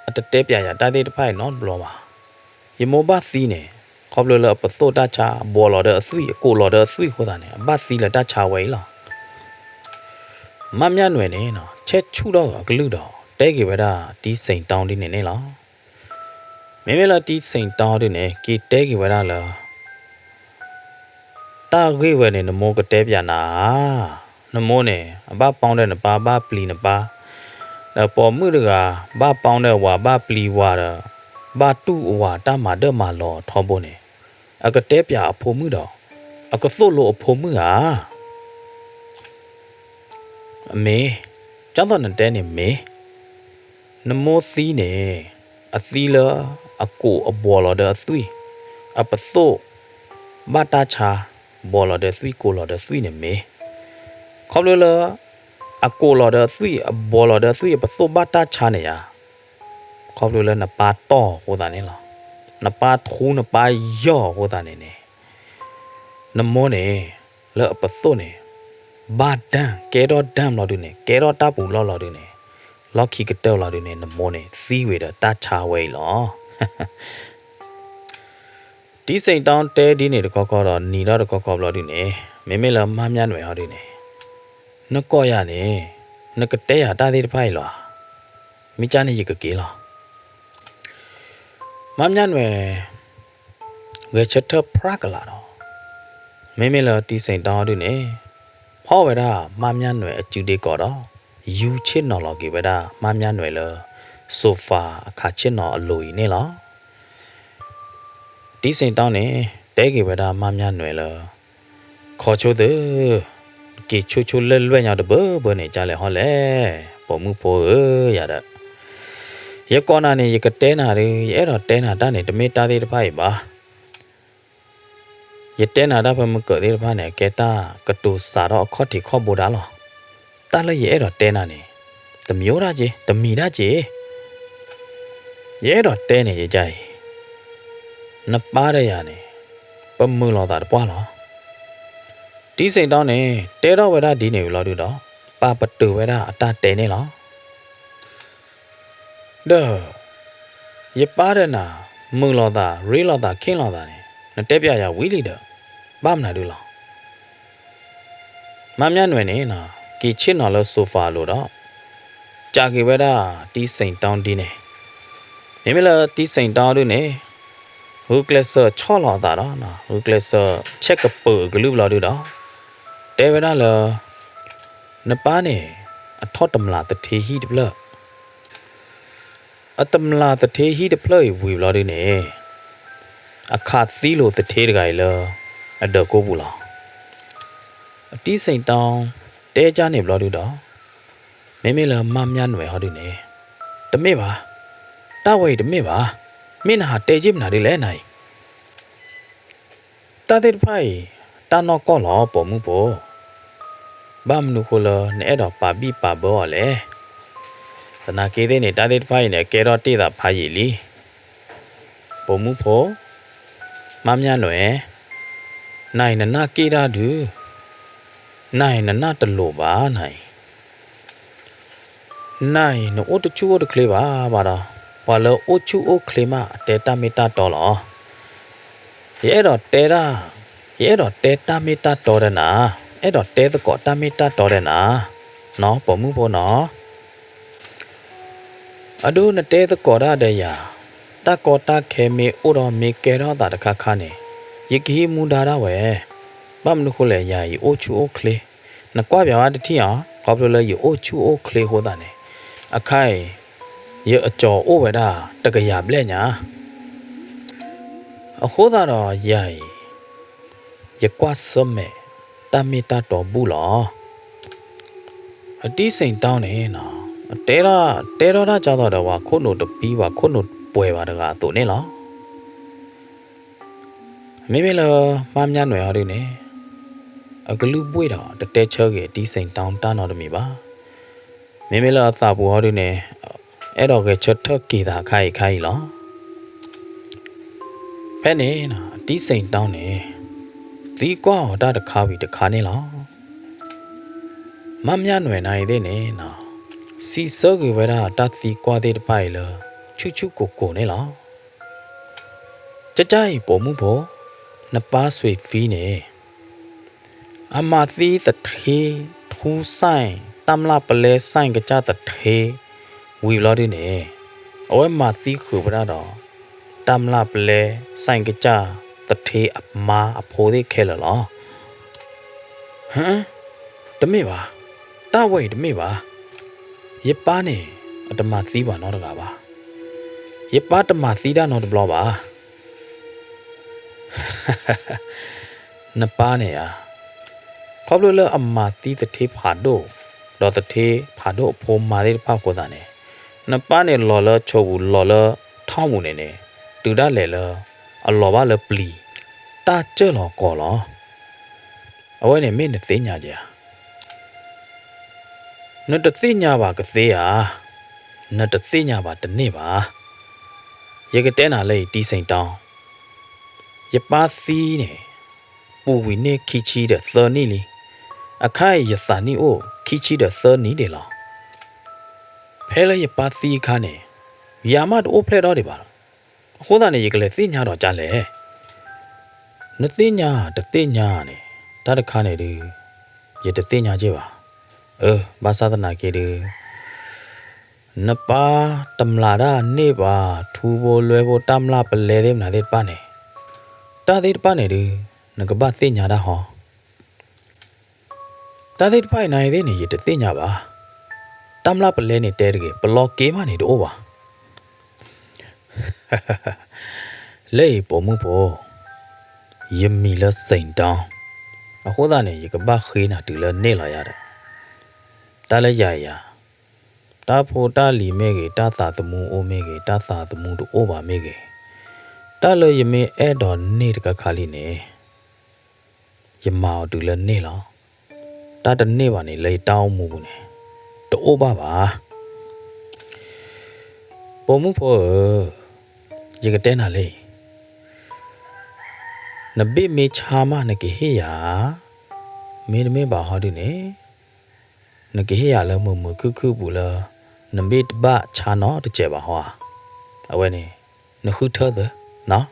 အတတဲပြရတာသေးတဖိုင်နော်ဘလို့ပါရမိုးပါသီးနေခေါပလလပသောတာချာဘောလော်ဒအဆွေကိုလော်ဒအဆွေခိုးတာနေအဘသီလတာချာဝဲလားမမြနွယ်နေနော်ချက်ချူတော့ဂလူတော့တဲကေဝဒတီးစိန်တောင်းဒီနေနေလားမေမေလာတီးစိန်တောင်းဒီနေကီတဲကေဝဒလားတာဂေဝဲနေနမောကတဲပြနာနမောနေအဘပေါင်းတဲ့နပါပလီနပါန ပေါ်မှုတကဘာပေါင်းတဲ့ဝါဘာပလီဝါဘာတူဝါတာမာဒမာလောထောဖို့နေအကတဲပြအဖို့မှုတော့အကသို့လို့အဖို့မှုဟာအမေကျောင်းတော်နဲ့တဲနေမေနမောသီးနေအသီးလာအကိုအဘော်လာတဲ့သွေးအပသောဘာတာချာဘော်လာတဲ့သွေးကိုလာတဲ့သွေးနေမေခေါပလလာအကိုလာတဲ့သွေးအဘော်လာတဲ့သွေးပသောဘာတာချာနေရခေါပလလာနပါတော့ဟိုတာနေလားနပါထူနပါယောဟိုတာနေနေနမောနေလောပသောနေဘာဒန်ကဲတော့ဒမ်လာดูနေကဲတော့တပူလောက်လာดูနေလောက်ခီကတောက်လာดูနေနမောနေသီးဝေတာတချာဝဲလောဒီစိန်တောင်းတဲဒီနေတကောကောတော့နီတော့တကောကောဘလို့ดูနေမေမေလာမမြန်းွယ်ဟောดูနေနကောရနေနကတဲရတာသေးတဖိုင်လောမိချနေရကကေလောမမြန်းွယ်ဝေချက်ထပရကလာတော့မေမေလာဒီစိန်တောင်းดูနေဟောဝရမမြန်းွယ်အကျူတေကောတော့ယူချစ်နော်လောကေဝရမမြန်းွယ်လဆိုဖာအခါချစ်နော်အလိုကြီးနေလောဒီစိန်တောင်းနေတဲကေဝရမမြန်းွယ်လခေါ်ချိုးတဲ့ကေချိုချိုလဲလွဲ့ညတော့ဘနေကြလဲဟောလဲပေါ်မှုပေါ်ရတဲ့ရကောနာနေရကတဲနာတွေအဲ့တော့တဲနာတနေတမေတာသေးတဖိုက်ပါရတဲနာတာဖမကသေးတဖာနဲ့ကဲတာကတူစာတော့အခေါတ်တီခေါ်ပို့တာလောတာလည်းရဲတော့တဲနာနေတမျိုးရကြီးတမီရကြီးရဲတော့တဲနေရကြည်နပါရရနေပမှုလောတာပွားလောဒီစိန်တောင်းနေတဲတော့ဝရဒီနေပြီလောတို့တော့ပါပတူဝရအတတဲနေလောဒေရပါရနာမှုလောတာရေလောတာခင်းလောတာနေနတဲပြရဝီလီတော့ဘာမနာတို့လောမမြန်းွယ်နေနော်ကီချစ်နော်လို့ဆိုဖာလို့တော့ကြာကေဝဲတာတီးစိန်တောင်းဒီနေမိမလာတီးစိန်တောင်းတို့နေဟူကလဆာချောလာတာတော့နော်ဟူကလဆာချက်ကပူဂလူဘလာတို့တော့တဲဝဲတာလနပါနေအထော့တမလာတထေဟီတပလအတမလာတထေဟီတပလဝီဘလာတို့နေအခါသီးလို့တထေးတကြိုင်လအဒကိုဘူးလားအတီးစိန်တောင်းတဲကြနေဘလို့တို့တော့မေမေလာမမြန်းွယ်ဟောတို့နေတမေပါတဝိတ်တမေပါမင်းဟာတဲကြည့်မနာလေနိုင်တတဲ့ဖိုင်တနောကောလောပေါ်မှုပေါ်ဘာမနုခလနဲ့တော့ပါပိပါဘောလေတနာကေတဲ့နေတတဲ့ဖိုင်နဲ့ကဲတော့တိတာဖာရီလီပေါ်မှုပေါ်မမြန်းွယ်နိုင်နနာကေရာဒူနိုင်နနာတလို့ပါနိုင်နို့တချူတကလေးပါတော့ဘာလို့အိုချူအိုကလေးမတဲတာမီတာတော်လောရဲတော့တဲတာရဲတော့တဲတာမီတာတော်တယ်နာအဲ့တော့တဲသကောတာမီတာတော်တယ်နာနော်ပေါ်မှုပေါ်နော်အဒိုနတဲသကောရတဲ့ယာတကောတာခဲမေအိုတော်မေကဲတော့တာတခါခါနေယကီမူဒါရဝဲဘာမနုခလဲယာယီအိုချူအိုကလေးနကွာပြာတတိယကောပလိုလဲယီအိုချူအိုကလေးဟောတာနေအခိုင်ရအကျော်အိုဝဲတာတကရပလက်ညာအခုသာတော့ယာယီယကွာစမဲတမီတာတော်ဘူးလောအတီးစိန်တောင်းနေနော်တဲတော့တာကြောက်တော့ဝါခုနိုတပီးဝါခုနိုပွဲပါတကားသူနေလောမေမေလာမမြန်းွယ်ဟာတွေနေအကလူပွေတော့တတဲချောကေတီးစိန်တောင်းတန်းတော်တမီပါမေမေလာအသာပူဟာတွေနေအဲ့တော့ကချက်ထကေတာခိုင်လောဖဲနေနော်တီးစိန်တောင်းနေဒီကွာတာတခါပြီးတခါနေလောမမြန်းွယ်နိုင်သေးနေနော်စီစောကေဝဲတာတတိကွာသေးတပိုင်လချူချူကိုနေလောကြကြိုင်ပေါ်မှုပေါ်နပါဆွေဖီးနေအမသီတထေထူဆိုင်တမ်လာပလဲဆိုင်ကကြတထေဝီလော်ဒီနေအဝဲမသီခုပရတော့တမ်လာပလဲဆိုင်ကကြတထေအမာအဖိုးသေးခဲလောဟမ်တမေပါတဝဲတမေပါရပါနေ တမသီးပါနော်တကားပါရပါတမသီးတာနော်တဘလောပါနပါနေရခေါပလိုလအမသီးတထေးဖာဒိုတော့တထေးဖာဒိုဖိုမာလေးဖာကိုတာနေနပါနေလော်လချိုဘူးလော်လထောင်းမှုနေနေတူဒါလေလအလောပါလပလီတာကျဲလောကောလောအဝဲနေမင်းနဲ့သိညာကြနတ်တသိညာပါကသေးဟာနတ်တသိညာပါတနေ့ပါရေကတဲနာလေတီးစိန်တောင်းရပါသီးနေပူဝီနေခီချီတဲ့သနီလီအခါရသနီအိုခီချီတဲ့သနီတယ်လားဖဲလေရပါသီးခါနေယာမတိုးဖလက်တော့တယ်ပါဟိုးတာနေရေကလေးသိညာတော့ကြလဲနသိညာတသိညာနေတတခါနေဒီရတသိညာကြပါဘာသာသနာကေဒီနပါတမလာဒါနေပါထူဖို့လွယ်ဖို့တမလာပလဲသေးမနာသေးပါနေတာသေးပါနေဒီငကပတ်သိညာတာဟောတာသေးဖိုင်နိုင်သေးနေရတသိညာပါတမလာပလဲနေတဲတကေဘလော့ကေးမနေတော့ပါလေပေါ်မှုပေါ်ယမီလစိန်တောင်းအခုသားနေရကပတ်ခေးနာတူလနေလာရတယ်တာလဲရရတာဖို့တာလီမဲကေတာသာသမှုအိုမဲကေတာသာသမှုတို့အိုပါမဲကေတာလဲယမေအဲ့တော်နေတကခါလေးနေယမောတူလဲနေလောတာတနေပါနေလေတောင်းမှုဘူးနေတိုးပါပါပေါ်မှုဖို့ရေကတဲနာလေနဘေမေချာမနကေဟေယာမေနမေပါဟာဒီနေနကေဟေယာလမမခုခုဘူးလနမေတဘချာနော်တကြပါဟောအဝဲနေနခုထောသနော်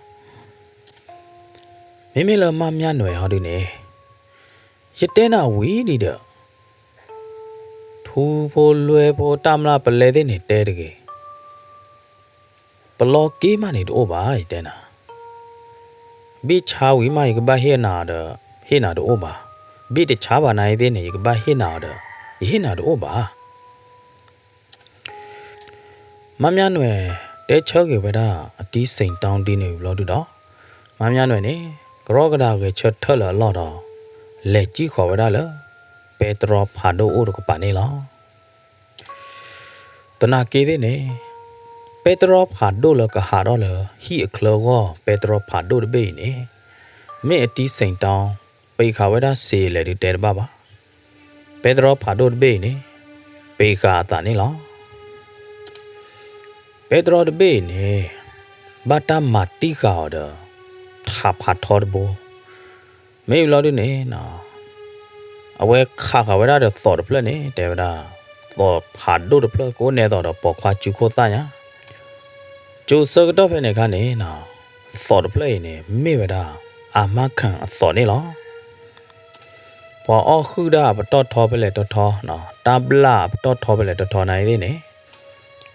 မေမေလမမြနွယ်ဟာဒီနေရတဲနာဝီနေတော့ထူဖို့လွယ်ဖို့တမလားပလဲတဲ့နေတဲတကေဘလော့ကေးမနေတော့ပါတဲနာบิชาวิมาอีกบ้าเฮนาเดเฮนาโดโอบาบิตชาบานาideเนี่ยอีกบ้าเฮนาเดเฮนาโดโอบามะမြနွယ်တဲချောကေဝဒအတီးစိန်တောင်းတင်းနေဘလို့တူတော့မမြနွယ်နေကရောကဒါကေချတ်ထလလော်တော့လက်ကြီးခေါ်ဝဒလပေတရောဖာဒိုအိုကပါနေလောတနာကေတဲ့နေပေတရောဖာဒိုလကဟာတော့လဟီအခလောကောပေတရောဖာဒိုတဘေးနေမေအတီးစိန်တောင်းပေခါဝဒဆေလေတဲ့တဲပါပါပေတရောဖာဒိုတဘေးနေပေခါတာနေလောပေတရောတဘေးနေဘာတာမာတီခါတော့ထာဖာထော်ဘောမေလော်ဒနေနော်အဝဲခါခါဝဒတော့သော်တဖလက်နေတဲဝဒသော်ဖာဒိုတဖလက်ကိုနေတော့ပေါ်ခွာကျူခိုတာညာကျိုစကတော့ဖနေခါနေနော်သော်တဖလက်နေမေဝဒအာမခံအသော်နေလောပေါ်အခုဒါပတော့ထောပဲလေတော့ထောနော်တဘလာပတော့ထောပဲလေတော့ထောနိုင်သေးနေ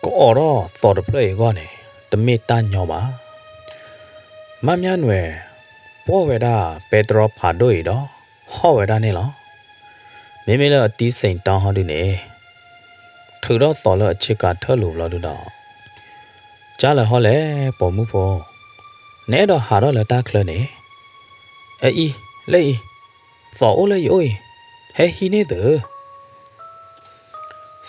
ကိုအော်တော့သော်တဖလက်ကောနေတမေတညောပါမမြနွယ်ပေါ်ဝဒပေတရောဖာဒိုရီတော့ဟောဝဒနေလောမေမေလအတီးစိန်တောင်းဟောဒီနေထူတော့တော်လအချစ်ကထလို့လို့တော့ကြားလဟောလေပေါ်မှုဖို့နဲတော့ဟာတော့လတာခလနေအေးလေသောအိုလေယိုဟဲဟီနေတယ်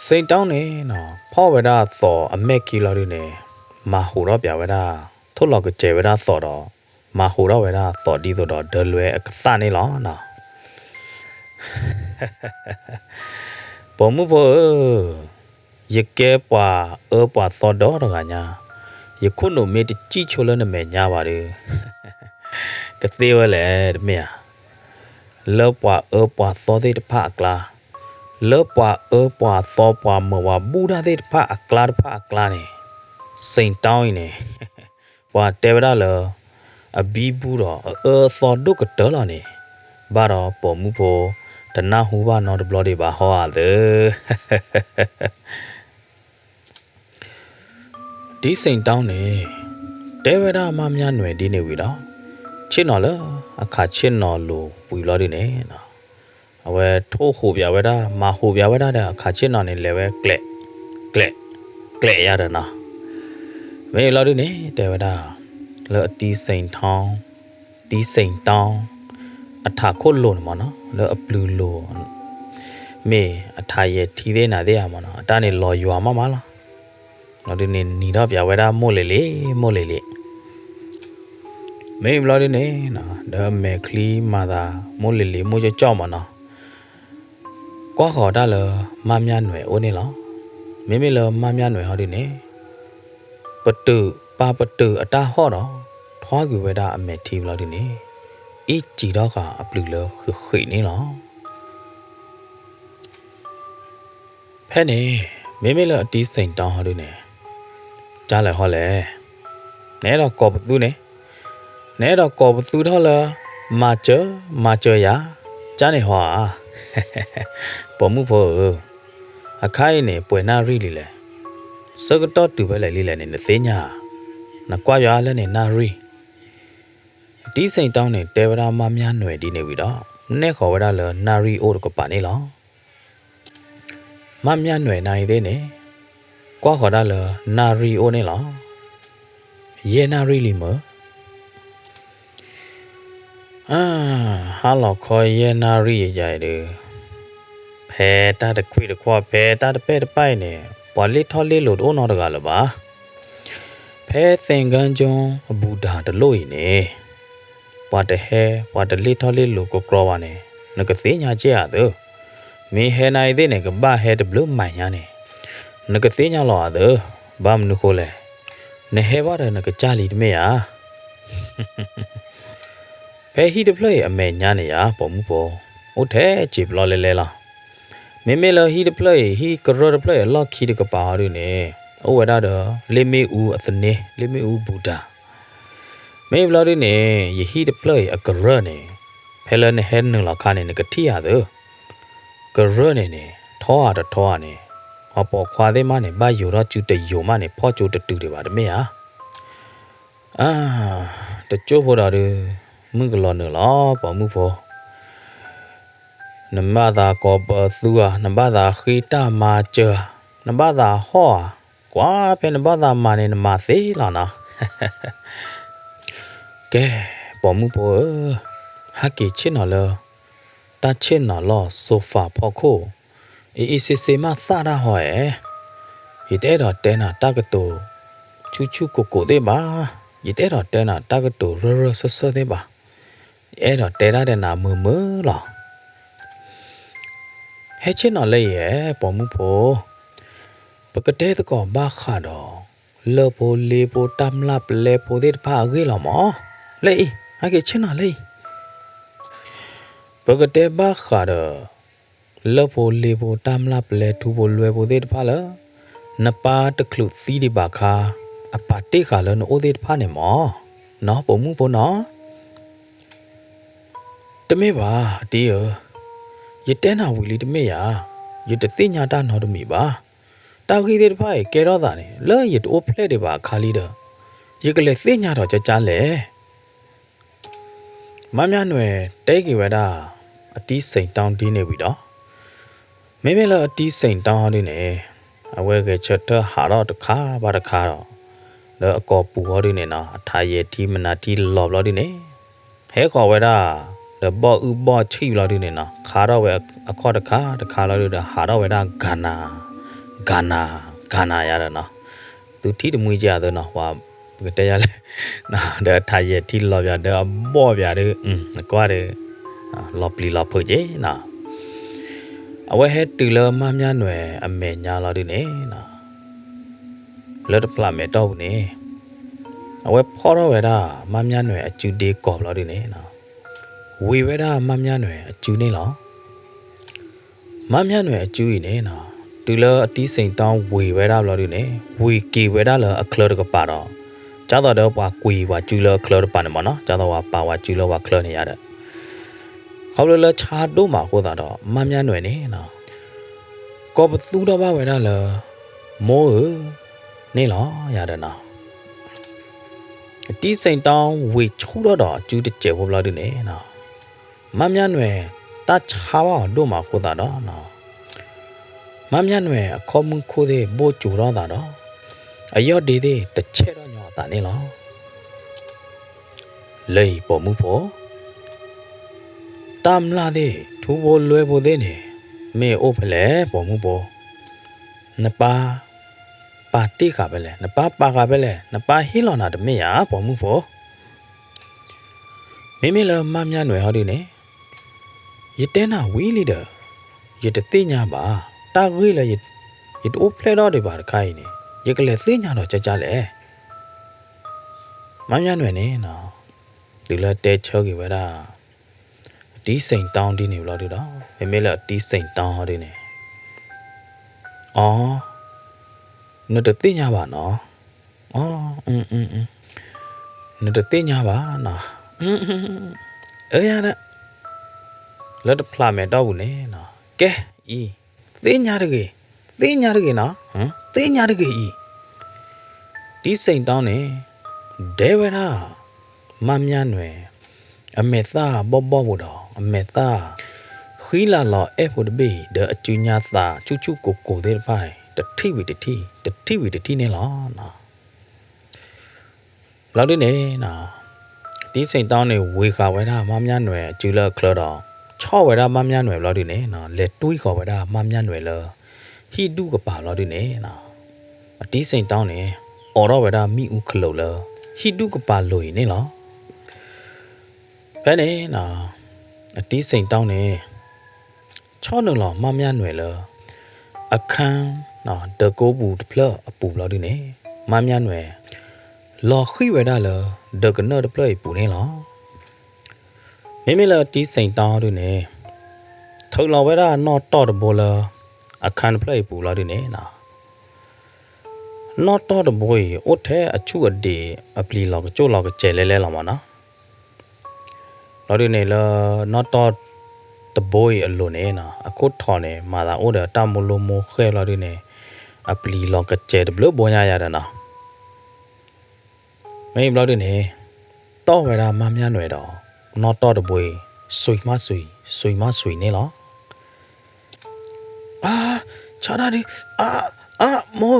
စိန်တောင်းနေနော်ဖောဝဒသောအမက်ကီလော်ဒီနေမဟူတော့ပြဝဒထုတ်လောက်ကကျေဝဒသောတော့မဟူတော့ဝဒသောဒီတော့ဒလွဲအခသနေလောနော်ပေါ်မှုဖို့ရကဲပွာပွာသောတော့ကညာယခုနိုမေတကြည့်ချိုလနဲ့မညာပါလေကသေးဝလဲတမေလောပွာပွာသောတဲ့ဖအကလာလောပွာပွာသောပွာမဝဘူဒါတဲ့ဖအကလာဖအကလာနေစိန်တောင်းနေပွာတေဝရလောအဘီဘူးတော့သောဒုကတော်လာနေဘာတော့ပေါ်မှုဖို့တနာဟူပါနော်တဘလော့တွေပါဟောရတယ်ဒီစိန်တောင်းနေတဲဝဒမများຫນွယ်ဒီနေဝီတော့ချစ်နော်လအခါချစ်နော်လို့ပူလော်ဒီနေနော်အဝဲထိုးဟိုပြဝဒမဟိုပြဝဒတဲ့အခါချစ်နော်နေလည်းပဲကလက် ကလေရတဲ့နော်မေလာဒီနေတေဝဒလောတီစိန်ထောင်းတီစိန်တောင်းအထာခုတ်လို့နော်လောအပလူလို့မေအထာရဲ့ထီသေးနာသေးရမနော်အတားနေလော်ရွာမမလားလောဒီနေနီတော့ပြဝဒမို့လေမေမလာဒီနေနော်ဒါမေခလီမာသာမို့လေမို့ကြောက်မနော်ကွာခေါ်တာလမမြနွယ်အိုးနေလောမေလမမြနွယ်ဟောဒီနေပတုပါပတုအတာဟောတော့ထွားကူဝဲတာအမေထီဘလောက်ဒီနေအီကြည်တော့ကအပလူလခိနေလောဖဲနေမေလအတီးစိန်တောင်းဟောဒီနေကြားလဲဟောလဲနဲတော့ကောပသူနဲတော့ကောပသူတော့လာမာချေရာကြားနေဟောပေါ်မှုဖို့အခိုင်နေပွေနာရီလီလေစကတော့တူပဲလေလီလေနေသေးညာနကွာရလဲနေနာရီတီးစိန်တောင်းနေတေဝရာမများຫນွယ်ဒီနေပြီတော့နဲ့ခေါ်ဝရလနာရီအိုကပါနေလောမများຫນွယ်နိုင်သေးနေကွာခေါ်ရလနာရီအိုနေလောယေနာရီလီမဟာလောခေါ်ယေနာရီရရတယ်ဖဲတာတခွေတခွာဖဲတာတပဲတပိုက်နေပွာလီထော်လီလို့တော့တော့ကလပါဖဲသင်္ကန်းကျုံအဘူဒါတလို့ရနေပွာတဟဲပွာတလီထော်လီလို့ကိုကရောပါနေနကသိညာကျရတော့မင်းဟဲနိုင်တဲ့နေကဘာဟဲတဘလို့မိုင်ညာနေနကသိညာလောတော့ဘာမနုခိုလဲနေဟဲပါတဲ့နကကြလီတမေယာဖဲဟီတပလေအမေညာနေရပေါ်မှုပေါ်ဟုတ်တဲ့ကြည်ဘလောလဲလားမေလဟီတပလေဟီကရတပလေလောက်ခီတကပါရနေဩဝဒတော့လေမေဦးအသနေလေမေဦးဘူတာမေဘလော်ဒီနေယဟီတပလေအကရနေဖဲလနေဟဲနလောက်ခါနေကတိရတော့ကရနေထောရနေအပေါ်ခွာသေးမနေဘာယူတော့ကျူတယူမနေဖော့ကျူတတူတယ်ပါတမေဟာတချို့ဖို့တာมึงကလောနေလားပေါ်မှုဖို့နမသာကောပသူနမသာခိတမာချာနမသာဟောကွာဖဲနမသာမာနေနမသေးလားနော်ကဲပေါ်မှုဖို့ဟာကေချင်နော်လတာချင်နော်လောဆိုဖာဖို့ခိုအေးစစ်မသတာဟောရဲ့ဒီတဲ့တော့တဲနာတကတူချူကိုသေးပါဒီတဲ့တော့တဲနာတကတူရဆသေးပါအဲ့တော့တဲရတဲ့နာမလားဟဲ့ချင်နော်လေရဲ့ပေါ်မှုဖို့ပကတဲ့တကောဘာခါတော့လေပိုလေပိုတမ်လာပလေပိုတဲ့ဖာကြီးလောမောလေဟာကေချင်နော်လေပကတဲ့ဘာခါတော့လေပိုလေပိုတမ်လာပလေထူပိုလွယ်ပိုတဲ့ဖာလားနပါတခလူသီးဒီပါခါအပါတိခါလောနိုတဲ့ဖာနေမောနော်ပေါ်မှုပေါ်နော်တမေပါတီးရတဲနာဝီလီတမေရရတသိညာတာနော်တမေပါတာခီတဲ့ဖိုင်ကဲတော့တာနေလဲရတိုးဖလက်တွေပါခါလီတော့ရကလေးသိညာတော့ကြလေမမနွယ်တဲကီဝဒအတီးစိန်တောင်းတီးနေပြီတော့မေလအတီးစိန်တောင်းနေအဝဲကချက်တဟာတော့တခါပါတခါတော့လဲအကောပူဟောဒီနေနော်အထာရဲ့တီမနာတီလော်ဘလော်ဒီနေဟဲခေါ်ဝဲတာဘောဥဘောချိလာဒီနေနော်ခါတော့ဝဲအခေါ်တခါလာလို့ဟာတော့ဝဲတာဂါနာရတော့နော်သူထီတမွေးကြတော့နော်ဟွာတဲရလဲနော်ဒါထားရဲ့ထီလော်ပြတော့ဘောပြတယ်ကွာတယ်လော်ပလီလော်ဖို့ကြီးနော်အဝဲဟဲတူလမများနွယ်အမေညာလာဒီနေနော်လက်ပလာမဲတော့နေအဝဲဖော်တော့ဝဲတာမများနွယ်အကျူတေးကော်လာဒီနေနော်ဝေဝဲတာမများနွယ်အကျူနေလောမများနွယ်အကျူရနေနော်တူလအတီးစိန်တောင်းဝေဝဲတာဘလို့ဒီနေဝေကေဝဲတာလအခလတကပါတော့ကျတော့ပွားကွေပွားကျူလခလတပါနေမနော်ကျတော့ပါဝါကျူလဝါခလနေရတဲ့ခေါလလချာတို့မှာဟိုတာတော့မများနွယ်နေနော်ကောပသူတော့ပါဝဲတာလမောနေလောရတယ်နော်တီးစိန်တောင်းဝေချိုးတော့ကျူးတကျဲဘလို့ဒီနေနော်မမြနွယ်တချာဝတို့မှာခိုးတာတော့နော်မမြနွယ်အခေါ်မှုခိုးတဲ့ဘိုးကျူတော့တာတော့ အယော့ဒီသေးတစ်ချက်တော့ညောတာနေလောလေပေါ်မှုဖို့တမ်လာသေးထူဖို့လွယ်ဖို့သေးနေမေအိုဖလဲပေါ်မှုဖို့နပါပါတိခါပဲလေနပါပါခါပဲလေနပါဟီလောနာတမေရပေါ်မှုဖို့မိမိလမမြနွယ်ဟောဒီနေရတဲနာဝီလီဒရတသိညာပါတာဝီလေရတိုးဖလဲတော့ဒီပါတခိုင်းနေရကလေးသိညာတော့ကြကြလေမမြနွယ်နေနော်ဒီလက်တဲချောကြီးပဲဒါတီးစိန်တောင်းဒီနေဘလို့ဒီတော့မိမိလတီးစိန်တောင်းဟောဒီနေအော်နတသိညာပါနော်အော်နတသိညာပါနော်အေးရတဲ့လက်တဖလာမယ်တော့ဘူးနေနော်ကဲဤသိညာတကေနော်ဟမ်သိညာတကေဤတီးစိန်တောင်းနေဒဲဝရာမမြနွယ်အမေသားဘောဘောတော့အမေသားခီလာလောအဖို့တဘေဒအချူညာသာချူချူကိုတဲ့ပိုင်တတိဝီတတိနေလောနော်လောက်ဒီနေနော်ဒီစိန်တောင်းနေဝေခါဝဲတာမမြနွယ်အကျူလခလတော့ချော့ဝဲတာမမြနွယ်လောက်ဒီနေနော်လက်တွေးခေါ်ဝဲတာမမြနွယ်လဟီတုကပါလောက်ဒီနေနော်အတီးစိန်တောင်းနေအော်တော့ဝဲတာမိဥခလုတ်လဟီတုကပါလို့နေလောဘယ်နေနော်အတီးစိန်တောင်းနေချော့နုံလောမမြနွယ်လအခန်းနော်တကိုးဘူးတဖလအပူလောက်ဒီနေမမြနွယ်လော်ခိဝဲတာလဒကနတ်ပလိုက်ပူနေလောမိမိလာတီးစိန်တောင်းတို့နေထောက်လော်ဝဲတာနော်တော့တဘောလအခန်းပလိုက်ပူလာတို့နေနော်နော်တော့တဘောရေအိုထဲအချူအဒီအပလီလော်ကကျိုးလော်ကကျဲလဲလဲလော်မနော်လော်တို့နေလောနော်တော့တဘောရေအလို့နေနော်အခုထော်နေမာသာအိုဒတာမလိုမိုခဲလော်တို့နေအပလီလော်ကကျဲတဘလို့ဘောညာရတာနော်မေဘလောက်တင်နေတော့ဝဲတာမမြနွယ်တော့နော်တော့တပွေဆွေမဆွေနေလောအာချာတာဒီအာမော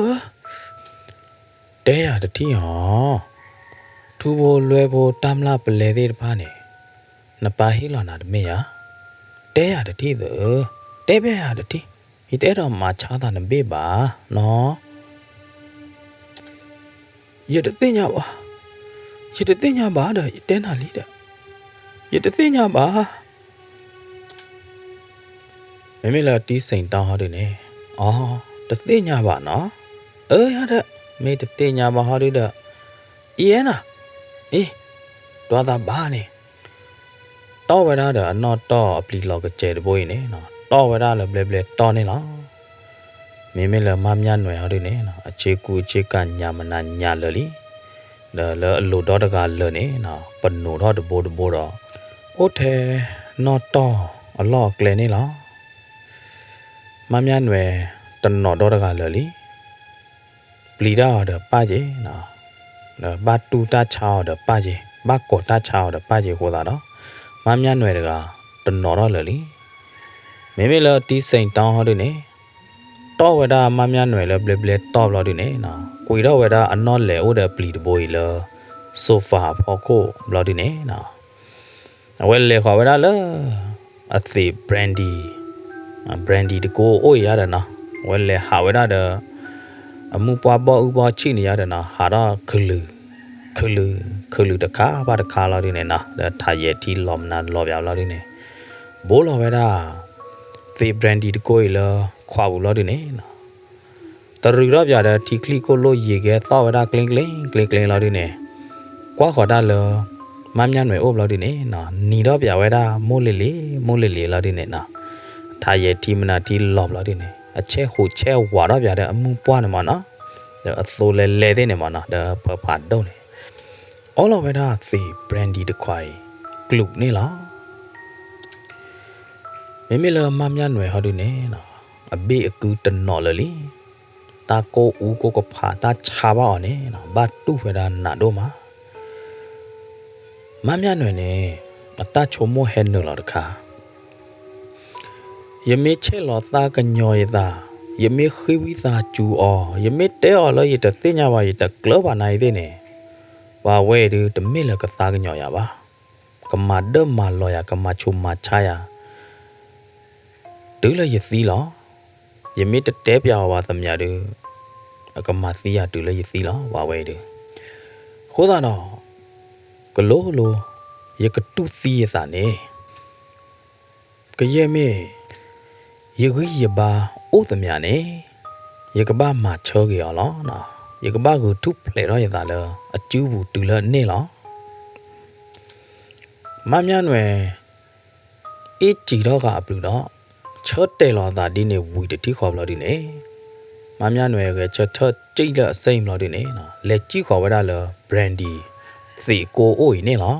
တဲရတတိဟောထူဖို့လွယ်ဖို့တမ်လာပလဲသေးတပါနေနပါဟီလောနာတမေရတဲရတတိသတဲပဲရတတိဒီတဲတော့မချာတာနဘေးပါနော်ရတသိညာပါရတသိညာပါတဲ့တဲနာလီတဲ့ရတသိညာပါမမေလာတီးစိန်တောင်းဟောတယ်နေအော်တသိညာပါနော်ရတဲ့မေတသိညာပါဟောတယ်တဲ့ဤရနာအေးတော့တာဘာနေတော့ဝဲတာတဲ့အနော်တော့အပလီလောက်ကကျဲတဘိုးနေနော်တော့ဝဲတာလည်းဘလဲတော့နေလားမေမေလာမမြနွယ်ဟောတယ်နေနော်အခြေကူအခြေကညာမနာညာလလီle lo do da ga le ne na pan no do de bo do o the no to a lo kle ne la ma mya nwe tan no do da ga le li pli da de pa je na ba tu ta cha de pa je ba ko ta cha de pa je ho da do ma mya nwe de ga tan no do le li me me la ti sain taw ho de ne to wa da ma mya nwe le ble to lo de ne naကွေတော့ဝဲတာအနော်လေအိုဒပလီတဘိုးလဆိုဖာဖော်ကိုဘလော်ဒီနေနော်အဝဲလေခေါ်ဝဲတာလေအသိဘရန်ဒီတကိုအိုရတာနော်ဝဲလေဟာဝဲတာအမှုပွားပေါ်ဥပေါ်ချိနေရတယ်နော်ဟာတော့ခလူတခါပါတခါလော်ဒီနေနော်ထားရဲ့တီလော်မနာလော်ပြလော်ဒီနေဘိုးလော်ဝဲတာသိဘရန်ဒီတကိုလခွာဘူးလော်ဒီနေနော်တရူရပြတဲ့တီကလီကိုလို့ရေခဲတော့ဝဒါကလင်းလောက်ဒီနေကွာခေါ်တာလမမြနွယ်အိုဘလောက်ဒီနေနော်နီတော့ပြဝဲတာမိုးလေလောက်ဒီနေနော်ထားရဲ့တီမနာတီလော့လောက်ဒီနေအချက်ဟိုချက်ဝါတော့ပြတဲ့အမှုပွားနေမှာနော်အသိုးလဲတဲ့နေမှာနော်ဒါဖတ်တော့နေ all of that the brandy တခွိုင်ကလုနေလားမေလမမြနွယ်ဟောဒီနေနော်အဘေးအကူတနော်လေတာကိုဦးကိုကဖာတာချာပါအောင်နေနော်ဘာတူဖဲတာနာတော့မှာမမြနွယ်နေအတချုံမဟဲနော်လောက်တခါယမေချဲလောသားကညောရတာ me khiwi ta chu o ye me te o lo ye te nya ba ye te klo ba nai de ne wa we de te me le ka ta ka nyo ya ba ka ma de ma lo ya ka ma chu ma cha ya de le ye si lo ye me te te pya wa ta mya de ka ma si ya de le ye si lo wa we de kho da no ka lo lo ye ka tu si ye sa ne ka ye me ye gi ye ba o ta mya ne ye ka ba ma cho ge ya lo na ye ka ba gu tu ple ro ye da le a chu bu tu le ne lo ma mya nwe e chi ro ka a plu do chot te lo da di ne wi de ti kho lo di ne ma mya nwe ge chot thot chi le a sai lo di ne na le chi kho wa da le brandy si ko o yi ne lo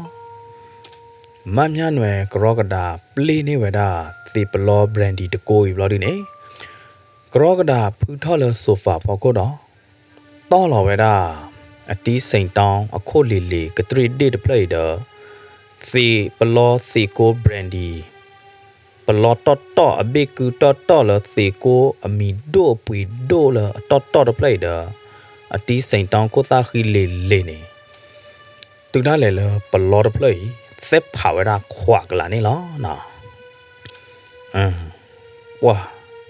ma mya nwe kro ka da ple ne wa da si plo brandy de ko yi lo di ne kro ka da phu tho le sofa pho ko do to lo wa da a ti sain tong a kho le le ka tri de de play de si plo si ko brandy plo to to a big ku to to le si ko a mi do pui do le to to de play de a ti sain tong ko ta khi le le ne tu da le le plo de play xếp phá ra khoác là này lo nè wow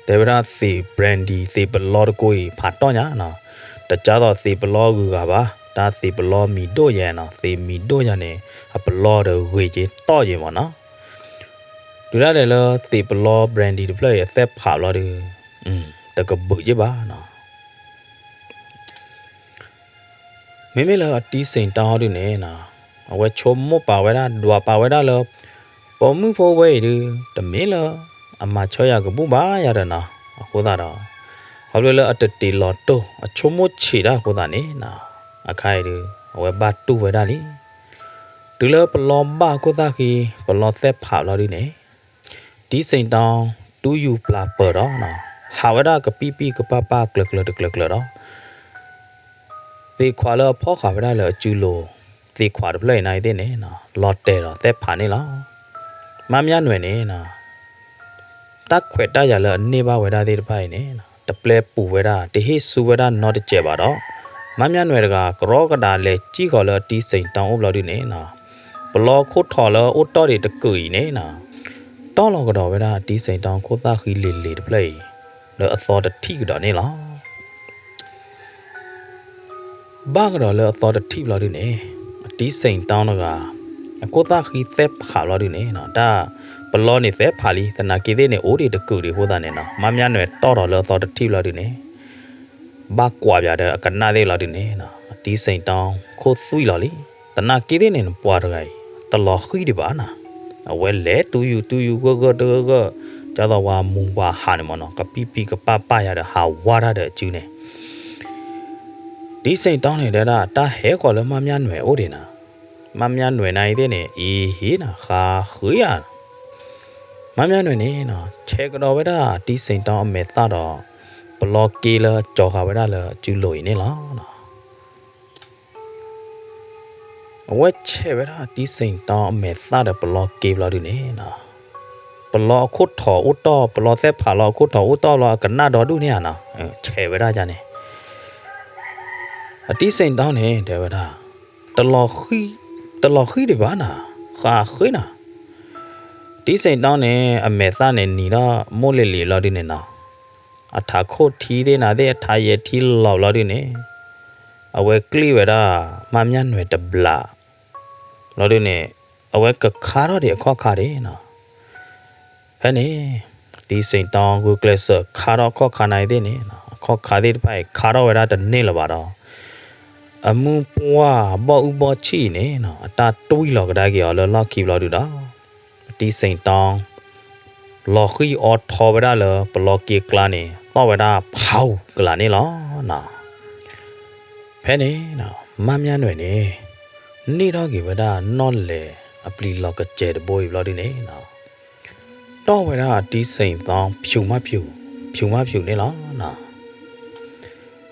thế ra thì brandy thì blo coi phát to nhá nè ta cha đó thì blo gà ba ta thì blo mì đô ya nè thì mì đô ya này blo được gửi chế to gì mà nó từ đó đây là thì blo brandy được lấy xếp phá lo được ta có bự chứ ba nè mấy là tí sinh tao được nè nè ở chôm mốt bảo vệ đó đùa bảo vệ đó là bỏ mũi phô về đi tầm mấy là mà chơi à cái bún bá ya đó nè cô ta đó họ là ở tận lọt đâu ở chôm mốt chỉ đó cô ta nè nè à khai đi ở ba tu về đó đi từ là bỏ ba cô ta khi bỏ xếp phá lo đi nè tí sinh tao tu yu pla bờ đó nè hào về đó cái pi cái pa cực lực đó thì khóa là phó khóa về đó là chú lô thì khóa được lời này thế này nè lọt tè đó tép phá này đó mà mía nuôi này nè tắc khỏe ta giờ là nê ba về đó thì phải này tập lệ bù về đó thì hết su về đó nó được chế vào đó mà mía nuôi cái cỏ cái đà lệ chỉ gọi là tí sinh tao ốp lao đi này nè blo khốt thò là ốp to để được cười này nè to là cái đó về đó tí sinh tao khốt ta khi lì lì được lấy là ở so được thi cái đó này đó ba cái đó là to được thi lao đi này tí sinh tao nó cả cô ta khi xếp phá lo đi này nó ta blo này xếp phá đi ta kia thế này ố đi được cử đi cô ta này nó mà mía này to đó là to được thi lo đi này ba quả bây giờ cái nào đây lo đi này nó tí sinh tao khốt suy lo đi ta kia thế này nó bỏ rồi ta lo khi đi bán à vậy lẽ tu yu go cho tao qua mùng qua hà mà nó cái pi cái pa ya được hào qua ra được chứ này tí sinh tao này đó ta hết gọi là mà mía này ố đi nè mà mía nuôi này thế này ý hí nè khá khơi à mà mía nuôi này nè che cái đó với đó tí sinh tao mẹ ta đó blo kia là cho họ với đó là chú lồi này đó vậy che với đó tí sinh tao mẹ ta đó blo kia là đi này nè blo khốt thọ út to blo xếp phá lo khốt thọ út to là cái nào đó đúng nè nè che với đó cho này tí sinh tao này để với đó ta lo khi để bán à khá khơi nè tí sinh tao này mẹ ta này nỉ đó mua lì lo đi này nè thà khô thi thế nào thế thà ye thi lo đi này vậy kli vậy đó mà nhăn vậy tập lạ lo đi này vậy cái khá đó để khó đấy nè thế này tí sinh tao của kle sợ khá đó khó này thế này khó thế phải khá đó vậy đó tận nên là bà đó mu qua bao chi này nó ta tôi lo cái đại kia lo kịp lo được đó tí sinh tong lo khi ở thò về đó là lo kia cái này to về đó phao cái này lo nè thế này nè mà mía nuôi này ní đó kia về đó non lệ apli lo cái chế để bôi lo đi này nè to về đó tí sinh tong phiu này lo nè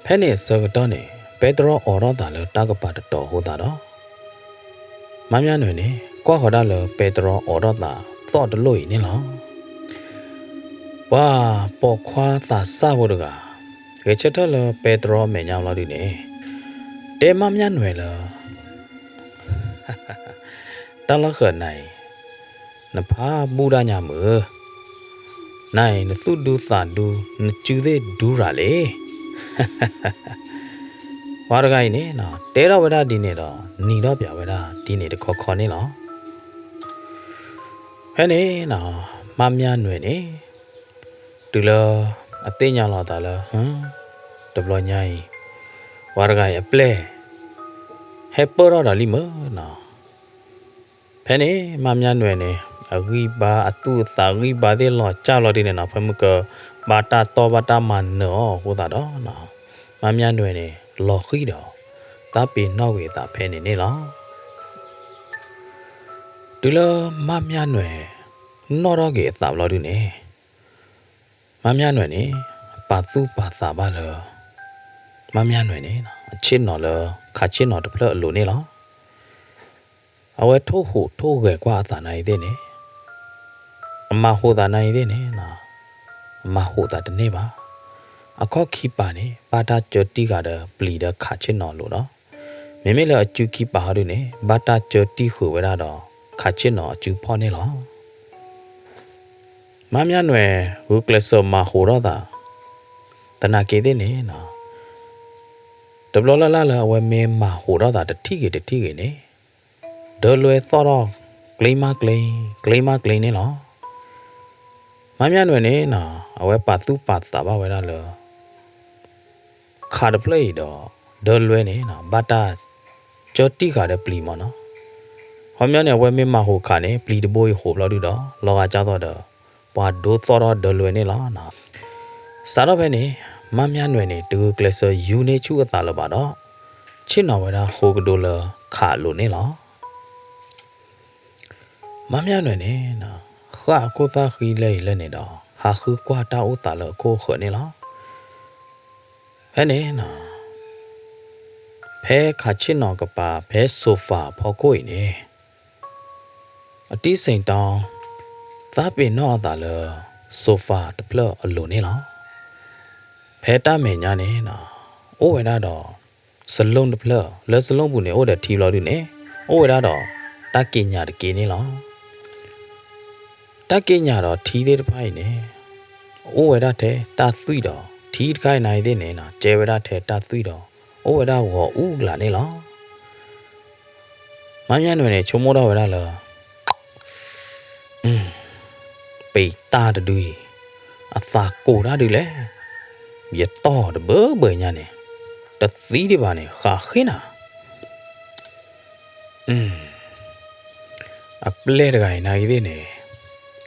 thế này sợ cái đó này Pedro ở đó ta là ta có bắt được hồ ta đó mà mía nuôi này qua hồi đó là Pedro ở đó ta to được lối này lo 哇，包括大啥不的个，而且他了贝多没鸟了的呢，得慢慢来了，当了很难，那怕不然呀么，那那速度啥度，那就得读ra嘞，话的个呢，那得了为啥的呢了，你了别为啥的呢的可可呢了，嘿呢那慢慢来呢。từ lơ à tên nhà lọ ta lơ tập lo nhai warga ya ple hepper đó li mơ na phene mam nya nwe ne agui ba atu ta gui ba de lo cha lo di ne na pham ka bata to bata man no ho ta đó na mam nya nwe ne lo khi đó ta pi no ge ta phene ne lo từ lơ mam nya nwe no đó ge ta lo di ne မမြနွယ်နေပါသူပါသာပါလမမြနွယ်နေအချင်းနော်လခါချင်းနော်တဖလအလိုနေလောအဝဲထိုးဟုထိုးခဲ့ကွာသာနိုင်တဲ့နေအမဟိုသာနိုင်တဲ့နေနော်အမဟိုသာတနေပါအခော့ခိပါနေပါတာကြတိကတဲ့ပလီတဲ့ခါချင်းနော်လို့နော်မိမိလအကျူခိပါရနေဘာတာကြတိဟူဝဲတော့ခါချင်းနော်အကျူဖော်နေလောမမြနွယ်ဝုကလစမဟိုတော့တာတနာကေတဲ့နေနော်တဘလလလဝဲမဲမဟိုတော့တာတတိကေနေဒေလွယ်သောတော့ကလိမကလိနေလောမမြနွယ်နေနော်အဝဲပါသူပါတာပါဝဲရလောခါဒပလေတော့ဒေလွယ်နေနော်ဘတာကြတိခါတဲ့ပလီမနော်ဟောမြနဲ့ဝဲမဲမဟိုခါနေပလီတဘိုးဟိုဘလို့တော့လောကကြတော့ပွာဒိုသောတော့ဒလွယ်နေလားနော်စားတော့ပဲနေမမြနွယ်နေတူကလစယူနေချူအတာလပါတော့ချင်းတော်ဝဲတာဟိုကဒိုလခါလို့နေလားမမြနွယ်နေနော်ခါကိုတာခီလဲလဲနေတော့ဟာခုကွာတာဥတာလကိုခနေလားဟဲ့နေနော်ဖဲခါချင်းတော်ကပါဖဲဆိုဖာဖော်ကိုနေအတိစိန်တောင်းသာပင်တော့တာလဆိုဖာတပလအလိုနေလားဖဲတာမေညာနေနော်အိုဝဲတာတော့စလုံးတပလလဲစလုံးဘူးနေအိုတဲ့ထီလော်ဒီနေအိုဝဲတာတော့တကိညာတကေနေလားတကိညာတော့ထီသေးတဖိုင်နေအိုဝဲတာတဲ့တာသွိတော့ထီတခိုင်နိုင်သေးနေနော်ကျဲဝဲတာတဲ့တာသွိတော့အိုဝဲတာဟောဥလာနေလားမမြနွယ်နေချုံမိုးတော့ဝဲတာလားပေတာတူအသာကိုတာတူလေရတော့တဘညာနေတသီးဒီပါနေခါခင်းနာအပလဲတကိုင်နိုင်သေးနေ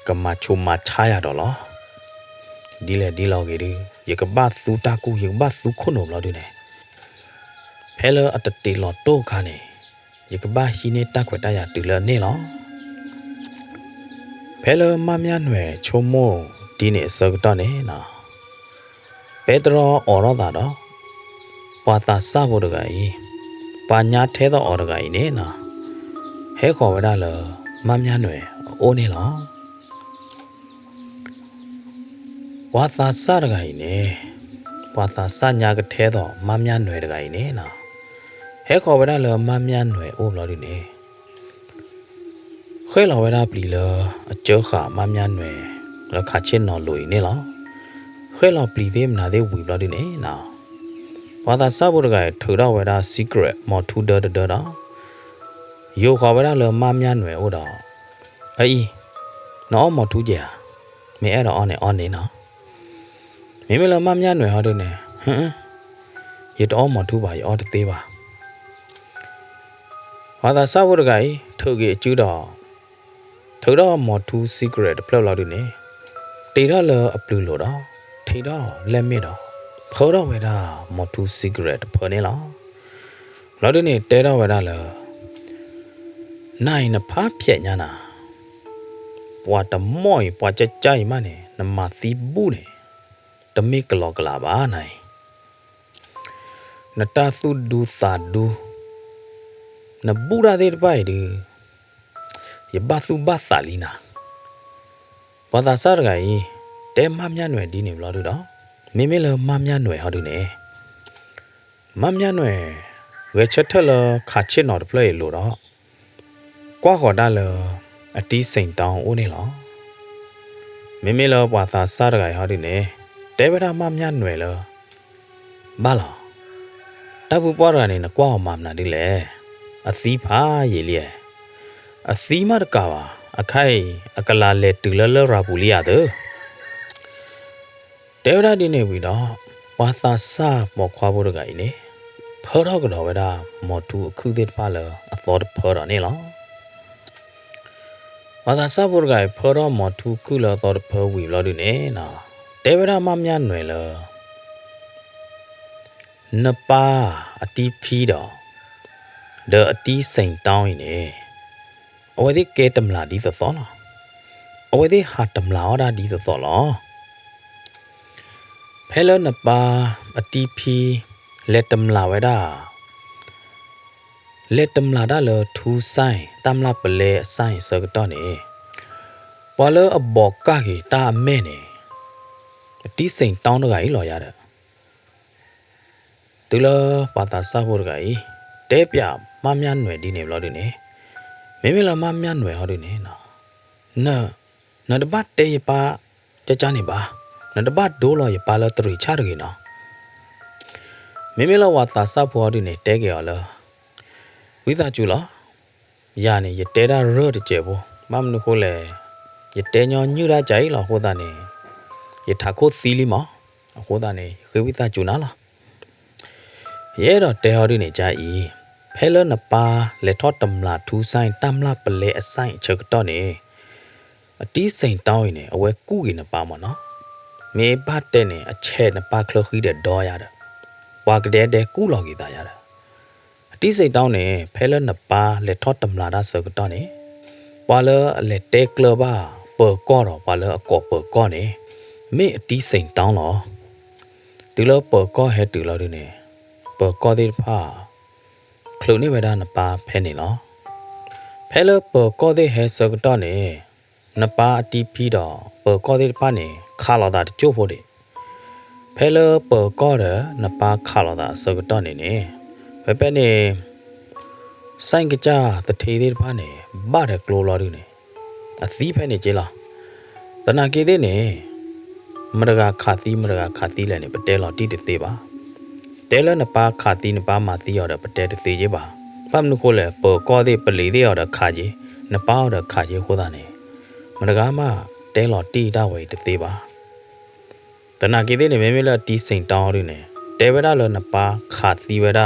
ကမချုံမချာရတော့လောဒီလေဒီလောက်ကြီးဒီရကဘသူတာကူရကဘသူခုနိုလို့ဒီနေဖဲလအတတေလောတိုခါနေရကဘရှိနေတက်ခွတရတူလနေလောဖဲလမမြနွယ်ချုံမိုးဒီနေစကတော့နေနော်ပေတရောအော်ရတာတော့ပွာတာစဖို့တကကြီးပါညာထဲတော့အော်တကကြီးနေနော်ဟဲခေါ်ဝရလမမြနွယ်အိုးနေလောဝါသာစတကကြီးနေပွာတာစညာကထဲတော့မမြနွယ်တကကြီးနေနော်ဟဲခေါ်ဝရလမမြနွယ်အိုးလို့ဒီနေခွဲလော်ဝဲတာပလီလအကျော်ခါမမြနွယ်လခါချင်းနော်လူနေလောခွဲလော်ပလီသေးမနာသေးဝီဘလို့ဒီနေနော်ဘာသာစဖို့တကထူတော့ဝဲတာ secret မော်ထူဒဒတော့ယိုခေါ်ဝဲတာလမမြနွယ်ဟိုတော့အေးနော်မော်ထူကြမင်းအဲ့တော့ on နေနော်မိမလမမြနွယ်ဟောတယ်နေရတော့မော်ထူပါရောတသေးပါဘာသာစဖို့တကထူကြီးအကျူတော့ထူတော့မော်ထူ secret ဖလောက်လို့ဒီနေတေတော့လအပလူလို့တော့ထေတော့လက်မစ်တော့ခေါ်တော့ဝဲတာမော်ထူ secret ဖော်နေလားလို့ဒီနေတဲတော့ဝဲတာလနိုင်နဖားဖြက်ညာနာပွာတမော့ပွာကြကြိုင်မနဲ့နမသီဘူးနေတမိကလောကလာပါနိုင်နတာသုဒူသာဒူနဘူရာတဲ့ပိုင်ဒီယဘသုဘသလီနာဘာသာစရဂိုင် တဲမမြနွယ်ဒီနေဘလို့တော့မိမိလမမြနွယ်ဟောဒီနေမမြနွယ်ဝဲချက်ထလခါချစ်နော်တပလေလို့တော့ကွာခေါ်တာလအတီးစိန်တောင်းဦးနေလောမိမိလပွာသာစားတကဟောဒီနေတဲဗဒမမြနွယ်လဘာလားတပူပွားရနေနကွာမမနာဒီလေအသီးဖာရေလျက်အသီးမတကပါအခိုင်အကလာလေတူလလရာပူလီရတဲ့တဲဝဒဒီနေပြီးတော့ဝါသာစာမော်ခွာဖို့တကကြီးနေဖော်တော့ကတော့ဝဒမော်တူအခုသေးတပါလအသောတဖော်တော့နေလောဝါသာစာဖို့တကကြီးဖော်တော့မော်တူခုလသောတဖော်ဝီလို့ဒီနေနော်တဲဝဒမမြနွယ်လနပါအတီးဖီးတော့เดอအတီးစိန်တောင်းနေအဝဲဒီကဲတမလာဒီသောနော်အဝဲဒီဟာတမလာဒါဒီသောလောဖဲလနပါအတီးဖီလက်တမလာဝဲဒါလက်တမလာဒါလထူဆိုင်တမလာပလေအဆိုင်စကတော့နေပွာလအဘောကကြီးတာမဲနေအတီးစိန်တောင်းတော့ကြီးလော်ရတဲ့တူလပါတာစားဖို့တကကြီးတဲပြမမြနွယ်ဒီနေဘလို့ဒီနေမိမိလာမမြနွယ်ဟောဒီနေနော်နတပတ်တဲရပါကြကြနေပါနတပတ်ဒိုးလောရပါလတရီချရကြီးနော်မိမိလာဝါတာစားဖို့ဟောဒီနေတဲကြရလားဝိသကျူလားရနေရတဲတာရော့တကျဘောမမနုခိုလေရတဲညောညူရာကြိုင်လားဟောတာနေရထားခိုသီလီမဟောတာနေခေဝိသကျူနာလားရဲတော့တဲဟောဒီနေကြဤဖဲလနပါလက်ထော့တမလာထူဆိုင်တမလာပလေအဆိုင်ချက်တော့နေအတီးစိန်တောင်းရင်အဝဲကုကြီးနပါမနော်မေဘတဲ့နေအချဲနပါခလခီတဲ့ဒေါ်ရတာဝါကတဲ့တဲ့ကုလော်ကြီးတာရတာအတီးစိန်တောင်းနေဖဲလနပါလက်ထော့တမလာဒါစကတော့နေပွာလလက်တဲကလဘာပေါ်ကောတော့ပွာလအကောပေါ်ကောနေမေအတီးစိန်တောင်းလောဒီလိုပေါ်ကောဟဲတူလောဒီနေပေါ်ကောဒီဖာခလုနေဝဒနပါဖဲနေလောဖဲလပေါ်ကောဒီဟဲစကတော့နေနပါအတီးဖီတော့ပေါ်ကောဒီဖာနေခါလာတာကျို့ဖို့တယ်ဖဲလပေါ်ကောရနပါခါလာတာစကတော့နေနေပဲပဲနေဆိုင်ကကြတထေးသေးဖာနေဘာတဲ့ကလိုလာဒီနေအသီးဖဲနေကြလားတနာကေသေးနေမရကခါတီမရကခါတီလည်းနေပတဲလော်တီတေပါတဲလနပါခါတီနပါမာတီရတဲ့ပတဲတေကြီးပါပမ်နုခိုလေပေါ်ကောသေးပလီသေးရတဲ့ခါကြီးနပါရတဲ့ခါကြီးဟိုတာနေမရကမတဲလော်တီတာဝဲတေပါတနာကေသေးနေမဲမဲလာတီစိန်တောင်းရနေတဲဝရလနပါခါတီဝရ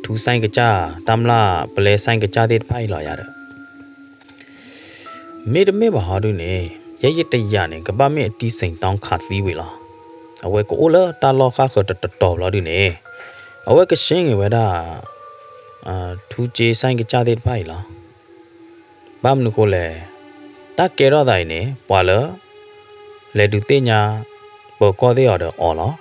ထူဆိုင်ကကြတမ်လာပလဲဆိုင်ကကြတဲ့ဖိုင်လာရတဲ့မေတမေဘာဟာဒုနေရရတရနေကပမေအတီးစိန်တောင်းခါသီးဝေလားအဝဲကိုလာတာလောခါခတတော်လာဒီနေအဝဲကရှင်းဝဲတာထူကျေ ဆိုင်ကကြတဲ့ဖိုင်လားဘာမနုကိုလေတကဲတော့တိုင်းနေပွာလလေဒူတင်ညာပေါ်ကောသေးရတော့အော်လား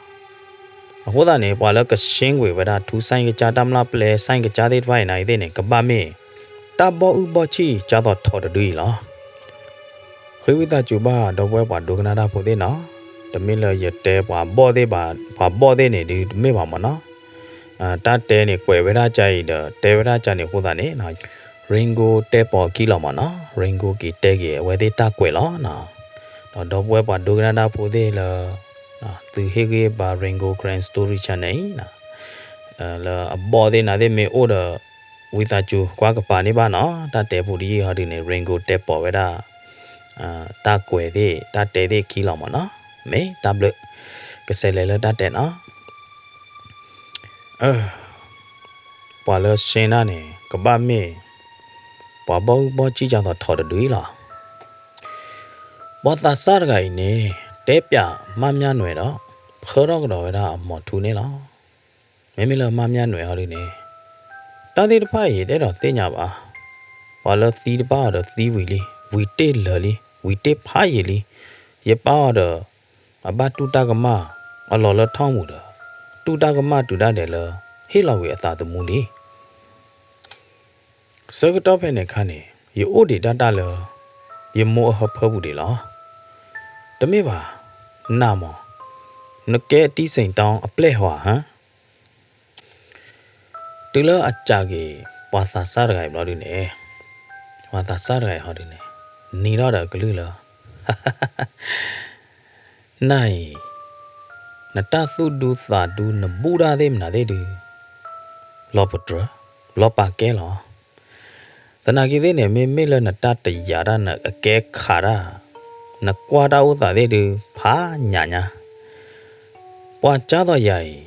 အခုသာနေပွာလကရှင်းဝေဝဲတာထူဆိုင်ကကြတမလားပလဲဆိုင်ကကြတဲ့ဖိုင်နိုင်တဲ့နေကပမေတဘောဥဘောချီကြတော့ထော်တူလားခွေဝိတကျူပါတော့ဘွဲပွားဒုကနာတာဖို့သေးနော်တမင်းလရတဲပွားဘောသေးပါပွားဘောသေးနေဒီမေပါမနော်တတဲနေကွယ်ဝဲတာကြိုက်တော့တဲဝဲတာကြနေဟိုတာနေနော်ရင်ဂိုတဲပေါ်ကီလောမနော်ရင်ဂိုကီတဲကြီးဝဲသေးတကွယ်လောနော်တော့ဘွဲပွားဒုကနာတာဖို့သေးလားနော်သူဟေကေပါရင်ဂို grand story channel နော်လာအဘောသေးနာသေးမေအိုဒဝိတကျူကွာကပါနေပါနော်တတဲဖို့ဒီဟာဒီနေရင်ဂိုတဲပေါ်ဝဲတာတာကွယ်သေးတာတဲသေးခီလောင်မနော်မေတဘလကဆယ်လေလတာတဲနော်ပွာလရှင်းနာနေကပမေပွာဘောချီကြတော့ထော်တူလားဘောတာစားကြိုင်နေတဲပြမမြနွယ်တော့ခေါ်တော့ကတော့ရအမော်ထူနေလားမေမေလမမြနွယ်ဟောဒီနေတာတိတဖာရတဲ့တော့တင်ညာပါဘာလို့သီတပါတော့သီဝီလေးဝီတေလလီဝီတေဖာရလီရပါတော့အဘတူတာကမအလော်လထောင်းမှုတော့တူတာကမတူတာတယ်လဟေးလောက်ဝေအသာတမူလီစကတော့ဖဲနေခါနေရအိုဒီတတလရမောဟဖဘူးဒီလားတမေပါ Namo. No get decent down a play hoa, huh? Tilo a jaggy, what a sarai bloody. What a sarai hodine. Nira glula. Nay. Natathu do that do no Buddha them na they do. Lopotra, Lopa Gelo. The Nagidine may mill Natata Yara na a cake kara. Na quada uta they do, pa nyanya. Poachado yai.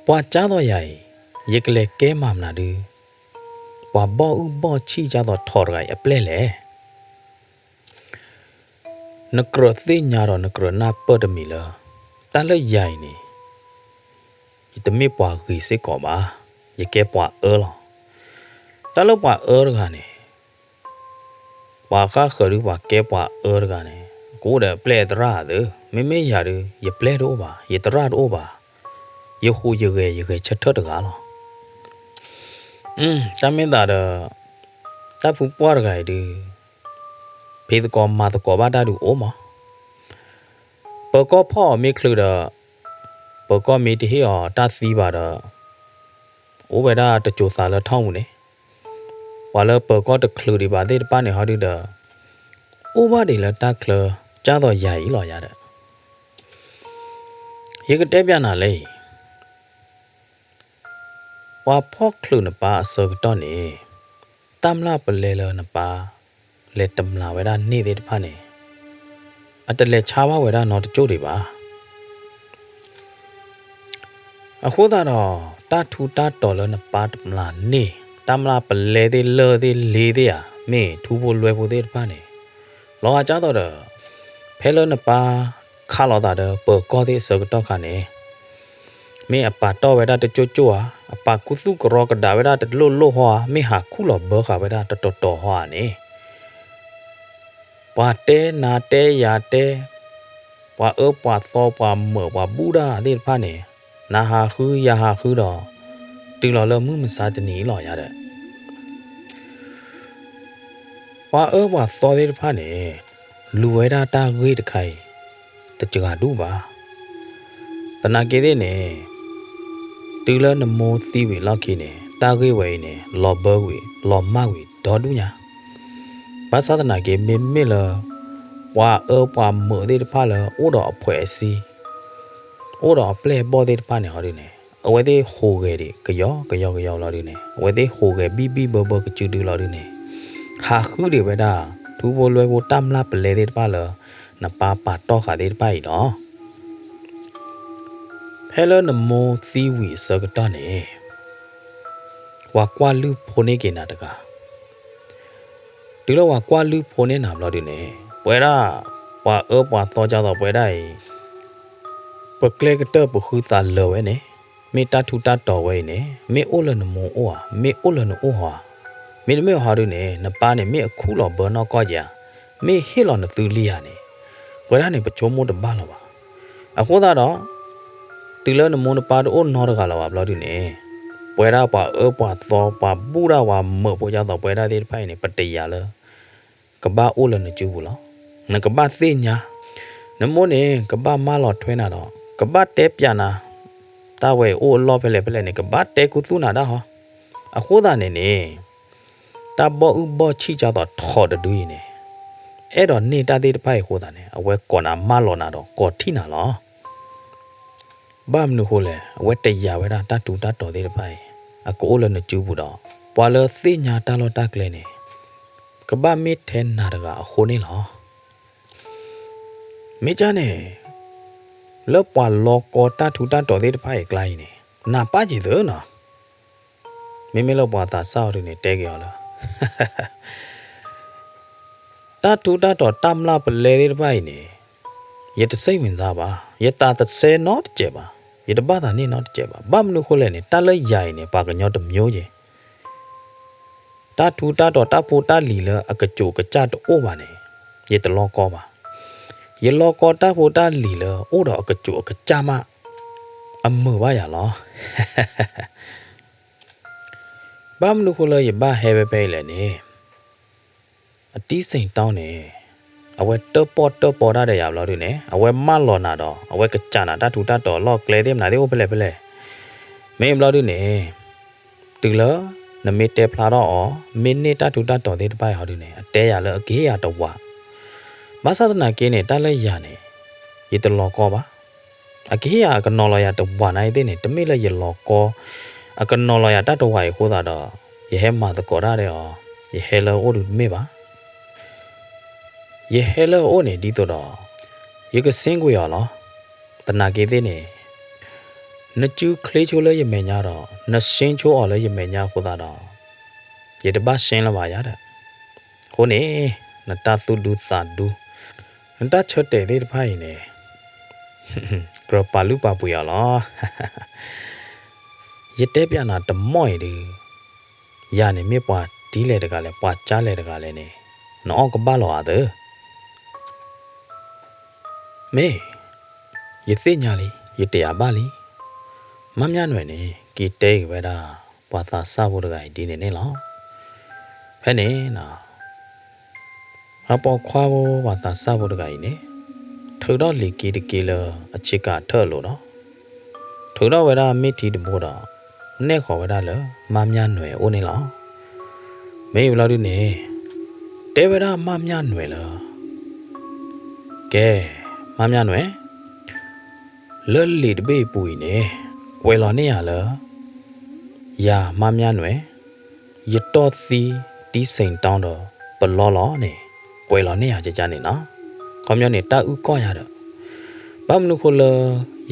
Poachado yai. Yekle ke mamna do. Wa bo chi jado torgai a plele. Nacro thin yaro nacro na podamilla. Tala yai ni. It me poa gisi coba. Ye ke poa earl. Talo poa ergane. Waka hurry wa ke poa ergane. Go the play the rather. Me yadu, ye played over, ye the rat over. You who you get chattered the galo. That mean that that poop water guy do. Pay the com mother cobada do oma. Perco paw me clue the Perco me to hear that see by the over that the Josala town, eh? While a Perco the clue the body the panny how did the over the letter Jado yai lawyer. You could debiana lay. Wa pork clue na pa so tony. Tamla pelelo na pa. Let them la weda needed pane. At the let chawa weda not jody ba. A hoda no, $2 na part mla ni. Tamla pelede lede ledia. Me, tubo luevo de pane. Loa jado da. Pelo na pa. Kalo da da per godi so tokane. Me a pa to weda de chochoa. A pa kusu kroka da weda de lo hoa. Me ha kulo burka weda de to hoa ne. Pate nate yate. Pa pa tho pa mo pa buddha de pane. Na ha hu ya ha hu do. Tilo lo mu masa de ni lo ya de. Pa pa tho de pane. Lu weda ta gwe de kai. The Jagadu ba. The Nagede Tila no more thiwi lucky ne, Tagi way ne, Law Burwi, Law Mawi, Dodunya. Pasada Nage me miller, wa murdered parlor, order of poesy, order of play body panny horine. Away they hogedy, Kayo lorine, where they hoge bibi bobo chudu lorine. Ha hoodie weda, two volvo tam lap leaded parlor. Na papa talk at it by no. Hello no more thiwi circuitone. Wakwa loop pony genataga. Dilo wakwa loop pony na bloodine. Where wa thoja the wedai. Perclegator puhuta low ene. Me tatuta away ne. Me ola no more oa. Me ola no oha. Me the mill harine. Na pane me a cool or burn or goja. Me hill on the thuliane. Where I never chomo the balava. A hoda to learn the moon part own Norgala bloody ne. Where up pa thaw pa Buddha wa mopoja the weather did pine but the yalla. Kaba all in the jubula. Nakaba thinya. No money, kaba malo twinado. Kaba tepiana. That way all lopele kaba te kuthuna da. A hoda ne. That bo chicha the thought of doing it. Edo ni ta de pai ho da ne awe kona malo na do ko thina lo bam nu ho le awe te ya we da ta tu ta to de pai a ko lo ne chu bu do pwa lo thi nya ta lo ta kle ne ka ba mi the na da ga ho ni lo mi cha ne lo pwa lo ko ta tu ta to de pai klai ne na pa ji do no mi lo pwa ta sa ri ne te ge yo lo Tatu tam la peled by ne. Yet the same in Zaba, yet that say not jeba, yet the bother ni not jeba. Bam no holene, tala yaine, paganot myoje. Tatu taputa lila a kachu chat ovane, yet the law cover. Ye law cota puta lila, order a kachu kachama. A muvaya law. Bam no hola ye ba heavy pale ne. A decent town eh. အဝဲတပေါ်တာတဲ့ရလို့ဒီနေအဝဲမလော်နာတော့အဝဲကကြနာတထူတတော်လော့ကလေတဲ့နာတဲ့ဘလဲမင်းဘလို့ဒီနေတူလောနမီတဲဖလာတော့မိနစ်တထူတတော်တဲ့တပိုက်ဟောဒီနေအတဲရလအကေးရတော့ဝဘာသာနာကင်းနေတလဲရနေရတလောကောပါအကေးရကနော်လရတော့ဝနိုင်တဲ့နေတမိလဲရလောကောအကနော်လရတတော်ဝိုင်ခိုးတာတော့ယဟဲမှာတကောရတဲ့ယဟဲလောအိုဒူမေပါယေဟဲလောအိုနေဒီတော့ယေကစင်းကိုရလားတနာကေသေးနေနကျူခလေးချိုလဲရမယ်ညာတော့နရှင်းချိုးအောင်လဲရမယ်ညာကိုသာတော့ယေတပတ်ရှင်းလာပါရတဲ့ဟိုနေနတသုဒုသဒုနတချတ်တဲ့ဒီတဖိုင်နေကရပါလူပါပူရလားယေတဲပြနာတမော့ရည်ရနေမြပွားဒီလေတကလည်းပွားကြားလေတကလည်းနေနော်ကပါလောအတဲ့မေယသိညာလီယတရားပါလီမမြနွယ်နေကီတဲဝဲတာပွာသာစဖို့တကဒီနေနေလောဖဲနေနော်အပေါ်ခွာဖို့ပွာသာစဖို့တကနေထော်တော့လီကီတကီလအချစ်ကထော်လို့နော်ထော်တော့ဝဲတာမိတီတဘောတော့နဲ့ခေါ်ဝဲတာလမမြနွယ်အိုးနေလောမေဘလာဒီနေတဲဝဲတာမမြနွယ်လားကဲမမြနွယ်လဲလီတပေးပူနေကွယ်လာနေရလားယာမမြနွယ်ရတော့သီတီးစိန်တောင်းတော့ဘလောလောနေကွယ်လာနေရကြနေနော်ခေါမျောနေတာဥကောရတော့ဘာမနုခလ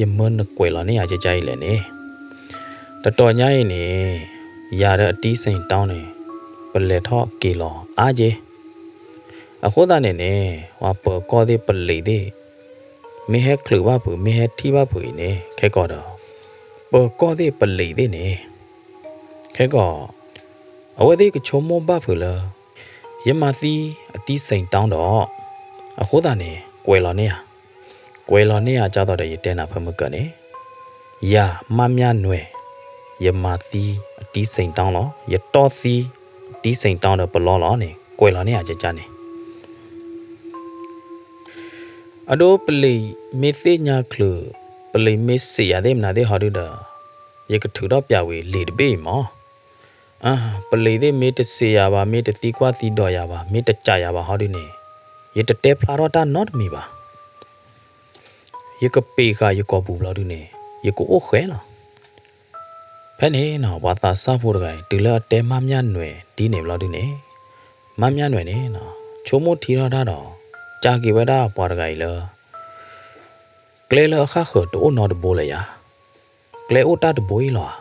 ယမန်ကွယ်လာနေရကြရလေနေတတော်ညရင်နေရတဲ့အတီးစိန်တောင်းနေပလေထော့ကေလောအားကြီးအခုသားနေနေဟောပေါ်ကောသေးပလေသေးမေဟကလူဘာပူမေဟတီဘာပူနေခဲကောတော့ပေါ်ကောသေးပလေသေးနေခဲကောအဝဲသေးကချုံမဘဖူလာယမသီအတီးစိန်တောင်းတော့အခုသားနေကွယ်လော်နေရကြတော့တဲ့ရတဲနာဖမှုကနေယာမမြနွယ်ယမသီအတီးစိန်တောင်းတော့ရတော်သီအတီးစိန်တောင်းတော့ဘလောလောနေကွယ်လော်နေရကြနေအဒိုပလီမေသိညာခလပလီမေစီရတဲ့မနာတဲ့ဟာတို့ဒါရကထူတော့ပြဝေလေတပေးမောပလီတဲ့မေတစီရပါမေတတိကွာတီတော်ရပါမေတကြရပါဟာတို့နေရတတဲဖလာတော့တာ not မီပါရကပေကရကဘူလာတို့နေရကိုအိုခဲလားဖဲနေနော်ဘာသာစဖို့တကယ်ဒီလာတဲမမြနွယ်ဒီနေဘလာတို့နေမမြနွယ်နေနော်ချိုးမို့ထီတော့တာတော့ကြာကေဝဒပွားတကယ်လားကလေလအခါခတိုးနော်တဘိုးလေယာကလေအိုတာတဘိုးလား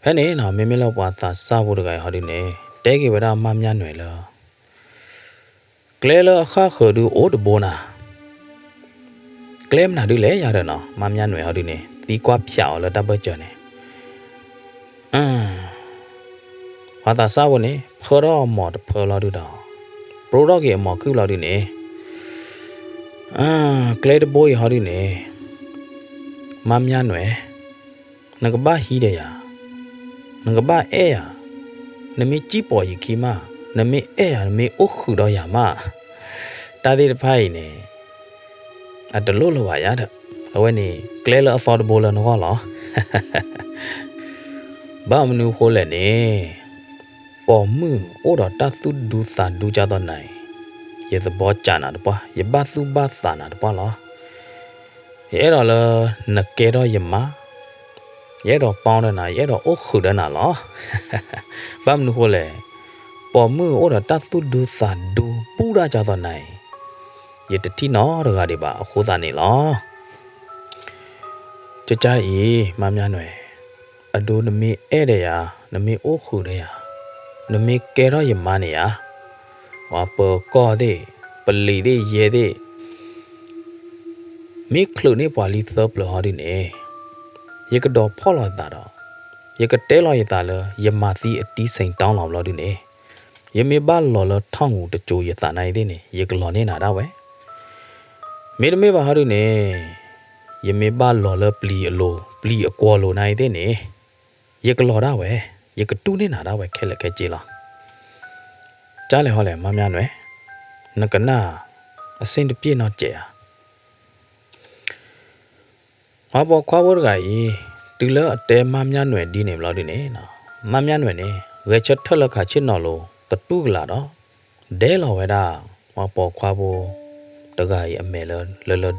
ဖဲနေနော်မင်းမလောက်ပွားသာစဖို့တကယ်ဟာဒီနေတဲကေဝဒမမြနွယ်လားကလေလအခါခဒူအိုတဘိုးနာကလေမနာဒူလေရတယ်နော်မမြနွယ်ဟာဒီနေတီကွာဖြောက်လာတပတ်ကြနေဘာသာစဖို့နေဖော်မော်တဖော်လာဒူတော့ပရိုတော့ကေမော်ကူလာဒီနေကလေတဘိုးဟာဒီနေမမြနွယ်ငကဘာဟီတဲ့ယာငကဘာအဲယာနမီကြည့်ပေါ်ရီခီမနမီအဲယာနမီအိုခုတော့ယာမတာဒီတဖိုင်နေအတလို့လောပါရတဲ့အဝဲနေကလေလအဖော်ဒဘိုလနော်လားဘာမနူခိုးလဲနေပေါ်မှုအိုတော့တသုဒုသဒုကြတော့နိုင်ရသဘောချနာတပွားရဘသုဘသနာတပွားလားရဲတော့လနကေတော့ယမရဲတော့ပေါင်းတဲ့နာရဲတော့အိုခုတဲ့နာလားဘာမနူခိုးလဲပေါ်မှုအိုတော့တသုဒုသဒုပူရကြတော့နိုင်ရတတိနော်တကားတွေပါအခုသားနေလားကြကြအေးမမြနွယ်အဒိုနမေဧရယာနမေအိုခုတဲ့ယာနမေကဲတော့ယမနေယာဝါပေါ်ကောတဲ့ပလီတဲ့ရဲတဲ့မိခလုနေပွာလီသပ်လော်ဒီနေရကတော့ဖော်လာတာတော့ရကတဲလော်ရတာလယမသီအတီးစိန်တောင်းလော်လော်ဒီနေယမေဘလော်လော်ထောင်းကိုတကြိုရတာနိုင်တဲ့နေရကလော်နေနာတော့ဝဲမေတမေပါဟာဒီနေယမေဘလော်လော်ပလီအလိုပလီအကောလိုနိုင်တဲ့နေရကလော်တော့ဝဲရကတူးနေနာတော့ဝဲခဲလက်ခဲကြည်လားကြားလေဟောလေမမြနွယ် နကနာအစင်တပြည့်တော့ကျဲဟာဘောခွားဘောကကြီးတူလအတဲမမြနွယ်ဒီနေမလို့ဒီနေနော်မမြနွယ်နေဝဲချက်ထက်လက်ခချစ်နော်လို့တတူကလာတော့ဒဲလော်ဝဲတာဟောဘောခွားဘောတကကြီးအမဲလ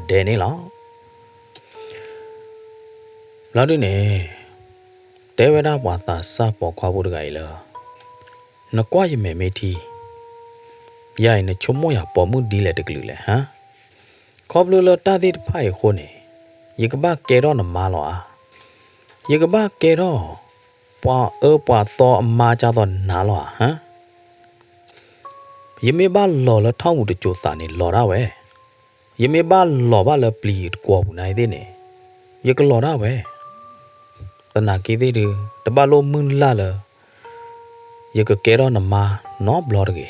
ဒဲနေလားလာဒီနေတဲဝဲတာဘာသာစဘောခွားဘောတကကြီးလားနကွာရမဲမေတီရိုင်နချုံမရပေါ်မှုဒီလေတကလူလေဟမ်ခေါပလူလတာတိဖိုင်ခိုနေယေကဘကေရောနမာလောယေကဘကေရောပွာပွာသောအမာကြသောနာလောဟမ်ယေမေဘလော်လထောင်းမှုတကြိုစာနေလော်ရဝဲယေမေဘလော်ဘလပလီကွာဘူးနိုင်သေးနေယေကလော်ရဝဲတနာကေသေးတယ်တပလိုမွန်းလာလယေကကေရောနမာနောဘလော်ကေ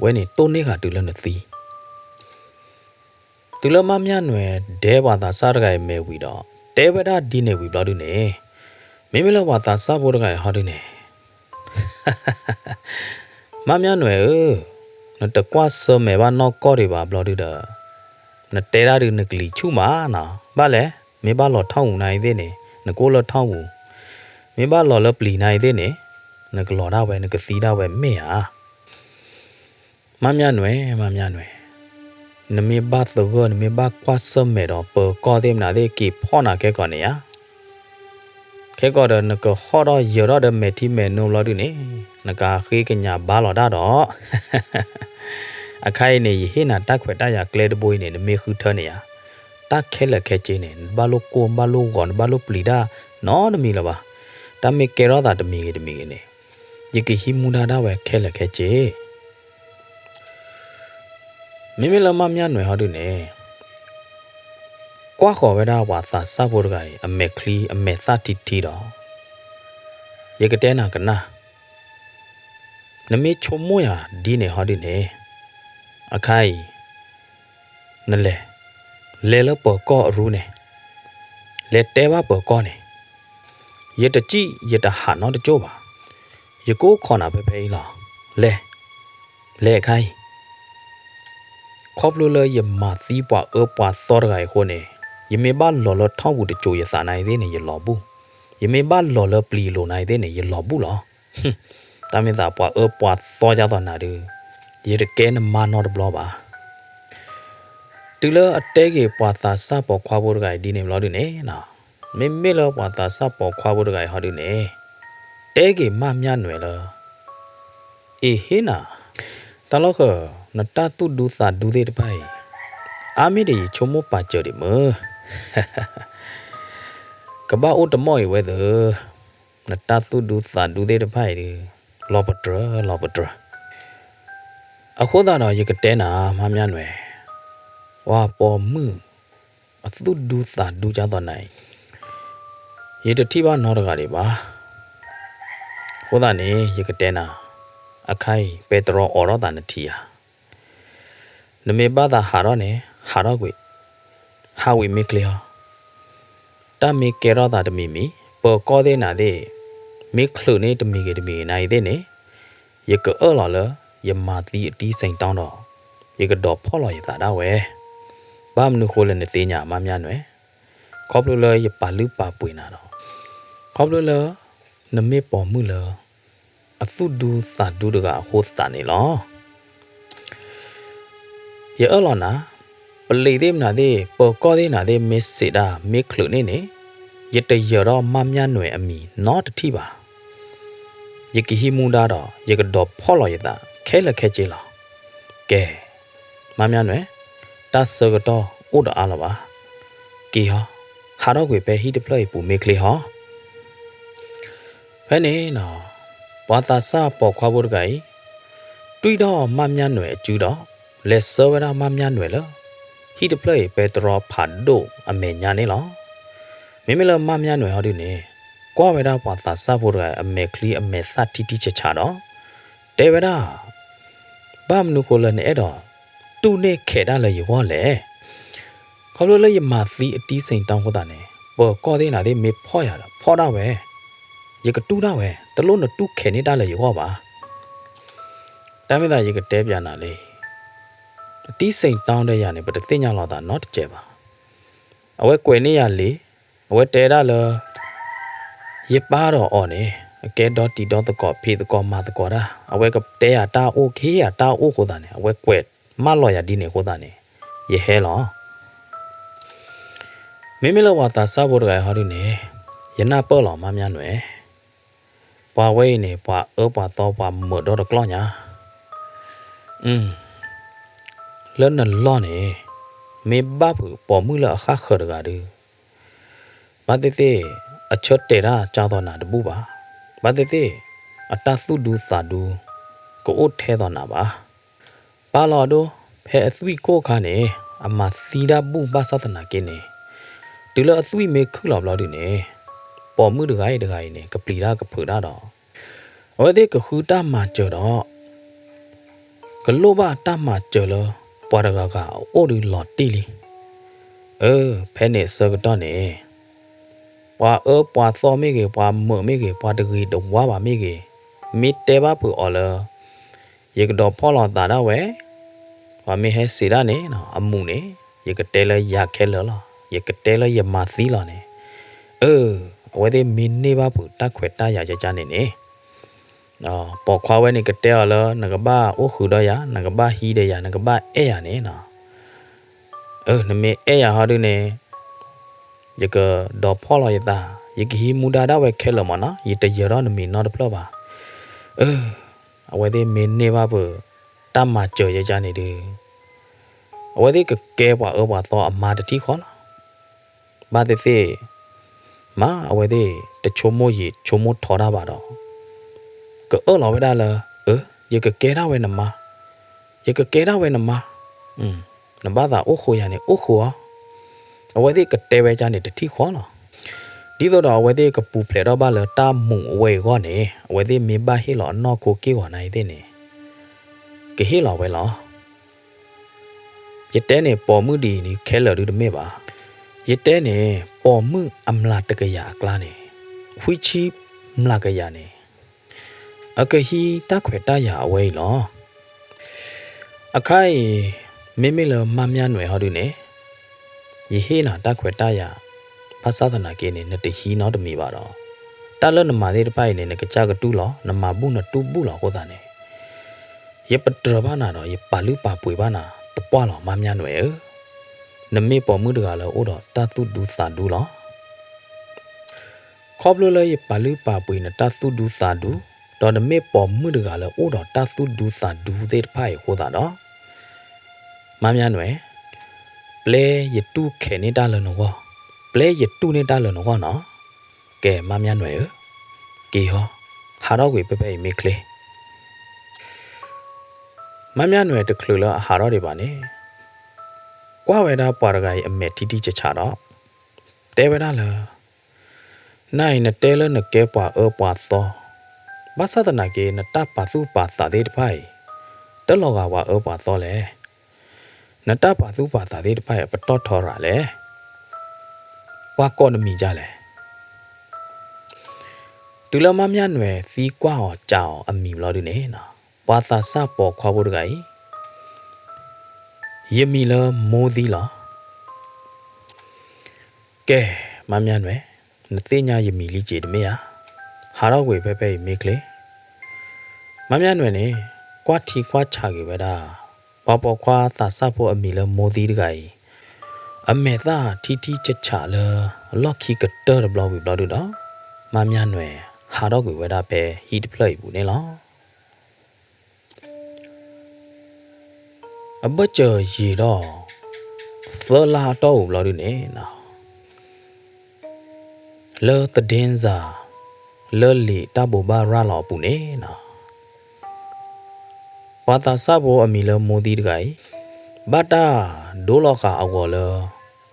ဝဲနေတိုးနေကတူလနသီတူလမမြနွယ်ဒဲဘာသာစားတကယ်မဲဝီတော့တဲဝဒဒီနေဝီဘလောက်တူနေမိမလဘာသာစားဖို့တကယ်ဟောတူနေမမြနွယ်နတကွာစမဲဘာနော်ကောတွေပါဘလောက်တူတော့နတဲရာဒီနကလီချူမာနော်ဘာလဲမေဘလော်ထောင်းနိုင်သေးနေနကိုလော်ထောင်းဘူးမေဘလော်လပလီနိုင်သေးနေနကလော်တော့ပဲနကသီတော့ပဲမေဟာမမြနွယ်နမေဘတ်တော့နမေဘကွာစမဲတော့ပေါ်ကောသေးမနာသေးကိဖောနာခဲကောနေရခဲကောတော့နကဟောတော့ရတော့မဲတီမဲနုံလို့ဒီနေနကခေကညာဘာလော်တာတော့အခိုင်နေဟိနာတက်ခွေတရကလေတပွေးနေနမေခုထနေရတက်ခဲလက်ခဲချင်းနေဘာလို့ကိုဘာလို့ဂွန်ဘာလို့ပလီဒါနော်နမီလပါတမေကေရောတာတမီနေယကိဟိမူနာတော့ပဲခဲလက်ခဲချေမိမလမမြနွယ်ဟောတူနေကွာခေါ်ဝဲတာဝါသာစဖို့တကယ်အမေခလီအမေသတိတီတော့ယေကတဲနာကနာနမေချုံမွရဒီနေဟောတူနေအခိုင်နလဲလပေါ်ကောရူးနေလက်တဲဘပေါ်ကောနေယတကြည့်ယတဟာနော်တကြိုးပါယကိုခေါ်နာပဲပဲလားလဲခိုင်ခေါပလိုလယမသီပွားပွားသောရဂိုင်ခိုနေယမေဘလော်လထောင်းဘူးတကြိုရစာနိုင်သေးနေရလော်ဘူးယမေဘလော်လပလီလိုနိုင်သေးနေရလော်ဘူးလားတမင်သာပွားပွားသောကြတော့နာတူရတကဲနမနောတဘလောပါတူလအတဲကေပွားသာစပေါ်ခွာဖို့တကယ်ဒီနေမလို့ဒီနေနော်မေလောပွားသာစပေါ်ခွာဖို့တကယ်ဟောဒီနေတဲကေမမြနွယ်လားအေဟေနာတလောကနတတုဒုသာဒုသေးတပိုင်အာမီဒီချုံမပါကြတယ်မကဘာအိုတမော်ဝဲတဲ့နတတုဒုသာဒုသေးတပိုင်လောပတရာအခုသာတော့ရကတဲနာမမြနွယ်ဝါပေါ်မှုအသုဒုသာဒုကြတော့နိုင်ရေတတိပါနောတကတွေပါဟိုသာနေရကတဲနာအခိုင်ပေတရောအော်တော့တာနတီယာနမေဘာသာဟာရောနေဟာရောကွေဟာဝီမီကလီယာတမီကေရောတာတမီမီပေါ်ကောသေးနာသေးမိခလုနေတမီကေတမီနိုင်သေးနေယကအော်လာလယမာတီအတီးစိန်တောင်းတော့ယကတော့ဖော်လာရတာတော့ဝဲဘာမနုခိုလည်းနေသေးညာမမြနွယ်ခေါပလိုလယပါလူပါပွေနာတော့ခေါပလိုလနမေပေါ်မှုလအသုဒုသာဒုတကဟိုသာနေလောရအလောနာပလီသေးမနာသေးပေါ်ကောသေးနာသေးမစ်စေတာမိခလုနေယတရတော့မမြနွယ်အမီနောတတိပါယကိဟိမူဒါတော့ယကတော့ဖော်လာရတာခဲလက်ခဲချေလောကဲမမြနွယ်တဆကတော့ဥဒအားလပါကီဟာတော့ကွေပဲဟိတပလိုက်ပူမေကလေးဟောဖဲနေနော်ဘာသာစာပေါ်ခွားဖို့တကယ်တွေးတော့မမြနွယ်အကျူတော့လက်ဆဝရမမြနွယ်လဟိတပလိုက်ပဲတရောဖတ်ဒိုအမေညာနေလောမိမလမမြနွယ်ဟောဒီနေကွာဝဲတာဘာသာစာဖို့တကယ်အမေကလေးအမေသတိတိချချတော့တေဝဒဘာမနုကိုလည်းနဲ့တော့တူနေခဲတာလေရောလေခေါလို့လေမာသီအတီးစိန်တောင်းဟုတ်တာနေပေါ်ကောသေးနာသေးမေဖော့ရတာဖော့တော့ပဲရကတူတော့ပဲတလုံးနဲ့တူခဲနေတာလေရောပါ တိုင်းမသားရေကတဲပြန်လာလေတီးစိန်တောင်းတဲ့ရနေပတသိညာလောက်တာတော့တကြပါအဝဲကွယ်နေရလေအဝဲတဲရလောရေပါတော့အော်နေအကဲတော့တီတော့တကောဖေတကောမာတကောတာအဝဲကတဲရတာအိုခေးရတာအိုခိုတာနေအဝဲကွယ်မလော်ရဒီနေခိုတာနေရေဟဲလောမိမိလောဝတာစဘောတကဟာဒီနေယနာပေါ်လောမများနွယ်ပွားဝဲနေပွားပွားတော့ပွားမတော့ကလောညာလနလောနေမေဘဘူးပေါ်မှုလာခါခရကတူဘာတေတေအချတ်တေရာကြာတော့နာတပူပါဘာတေတေအတသုဒုသာဒုကိုအိုထဲတော့နာပါပါလော်တို့ဖဲအသွိကိုခါနေအမသီဒပုပသတနာကင်းနေဒီလိုအသွိမေခုလောက်လောက်ဒီနေပေါ်မှုတကိုင်းနေကပလီရာကဖူတာတော့ဝဲတေကခူတာမှာကြော်တော့ကလောဘတာမှာကြော်လောပွားတကအိုဒီလော်တီလီဖဲနေစကတော့နေပွာပွာသောမေကေပွာမေမေကေပွာတကြီးတော့ဝါပါမေကေမိတဲပါပူအော်လောရေကတော့ဖောလော်တာတော့ဝဲဝါမေဟဲစီရနေနော်အမှုနေရေကတဲလဲရခဲလောလားရေကတဲလဲရမသီးလောနေဝဲသေးမင်းနေပါဘူးတက်ခွေတရကြကြနေနေပေါ်ခွာဝဲနေကတဲလောငကဘာအိုခူတော့ရငကဘာဟီးတဲ့ရငကဘာအဲရနေနော်နမေအဲရဟာဒနေရေကတော့ဖောလော်ရတာရေကဟီမူဒါတော့ဝဲခဲလောမနော်ရေတရတော့နမေနော်တဖလောပါအဝဲသေးမင်းနေပါဘူးတမကြော်ရကြနေတယ်အဝဲသေးကကဲပွားပွားတော့အမာတတိခေါ်လားဘာတေသေးမာအဝဲသေးတချို့မို့ရေချို့မို့ထော်တာပါတော့ကောလောဝဲဒါလားရေကကဲတာဝဲနမရေကကဲတာဝဲနမနဘာသာအိုခိုရနေအိုခိုအဝဲသေးကတဲဝဲကြနေတတိခေါ်လားဒီတော့အဝဲသေးကပူဖလေတော့ဘာလဲတာမှုအဝဲခေါ်နေအဝဲသေးမေဘဟီလောနော်ကိုကေဝနိုင်တဲ့နေကဟီလောဝဲလောရတဲနေပေါ်မှုဒီနီခဲလော်ဒူတမေပါရတဲနေပေါ်မှုအမလာတကရကလာနေဝိချီမလာကရနေအကဟီတခွေတရအဝဲလောအခိုင်မေမေလမမြနွယ်ဟောဒူနေယေဟေနာတခွေတရဘာသာသနာကေနေနတဟီနော်တမီပါတော့တလနမသေးတပိုင်နေကကြကတူးလောနမပုနတူပုလောဟောတာနေရပတရဘာနာတော့ရပါလူပါပွေဘာနာတပွားလောမမြနွယ်နမေပေါ်မှုတကလည်းအိုတော့တသုဒုသာဒုလောခေါပလိုလေပါလူပါပွေနတသုဒုသာဒုတော့နမေပေါ်မှုတကလည်းအိုတော့တသုဒုသာဒုသေးတဖိုင်ဟောတာတော့မမြနွယ်ပလေရတုခဲနေတာလနောပလေရတုနေတာလနောနော်ကဲမမြနွယ်ကေဟောဟာတော့ကိုပဲမေကလေမမြနွယ်တခလူလာဟာတော့တွေပါနေကွာဝဲတာပွားရကရဲ့အမေတီတီချချတော့တဲဝဲတာလားနိုင်နဲ့တဲလနဲ့ကဲပွားပွားသောဘာသာတနာကေနတပါစုပါသာတဲ့တဖိုင်တလောကဝါပွားသောလေနတပါစုပါသာတဲ့တဖိုင်ပတော်ထော်ရလေဝါကောနမီကြလေဒူလမမြနွယ်သီးကွာဟောကြောင်အမီလော်ဒီနေနော်ဝါသာစပေါ်ခွာဖို့တကကြီးယမီလမိုးသီးလားကဲမမြန်းွယ်နသိညာယမီလီကြည်တမေဟာတော့ဝေပဲမေကလေမမြန်းွယ်နေကွာထီကွာချကေပဲဒါပေါ်ခွာသာစဖို့အမီလမိုးသီးတကကြီးအမေသာထီချချလလော့ခီကတရဘလော့ဝီဘလော့ဒူတော့မမြန်းွယ်ဟာတော့ဝေဒါပဲဟီတဖလိုက်ဘူးနေလားအဘချေရီတော့သလာတော့ဘလော်ဒီနေနော်လောတဒင်းစာလောလီတဘူဘာရလောပူနေနော်ဘာသာစဘောအမီလောမိုဒီတကိုင်ဘာတာဒိုလောကအဝေါ်လော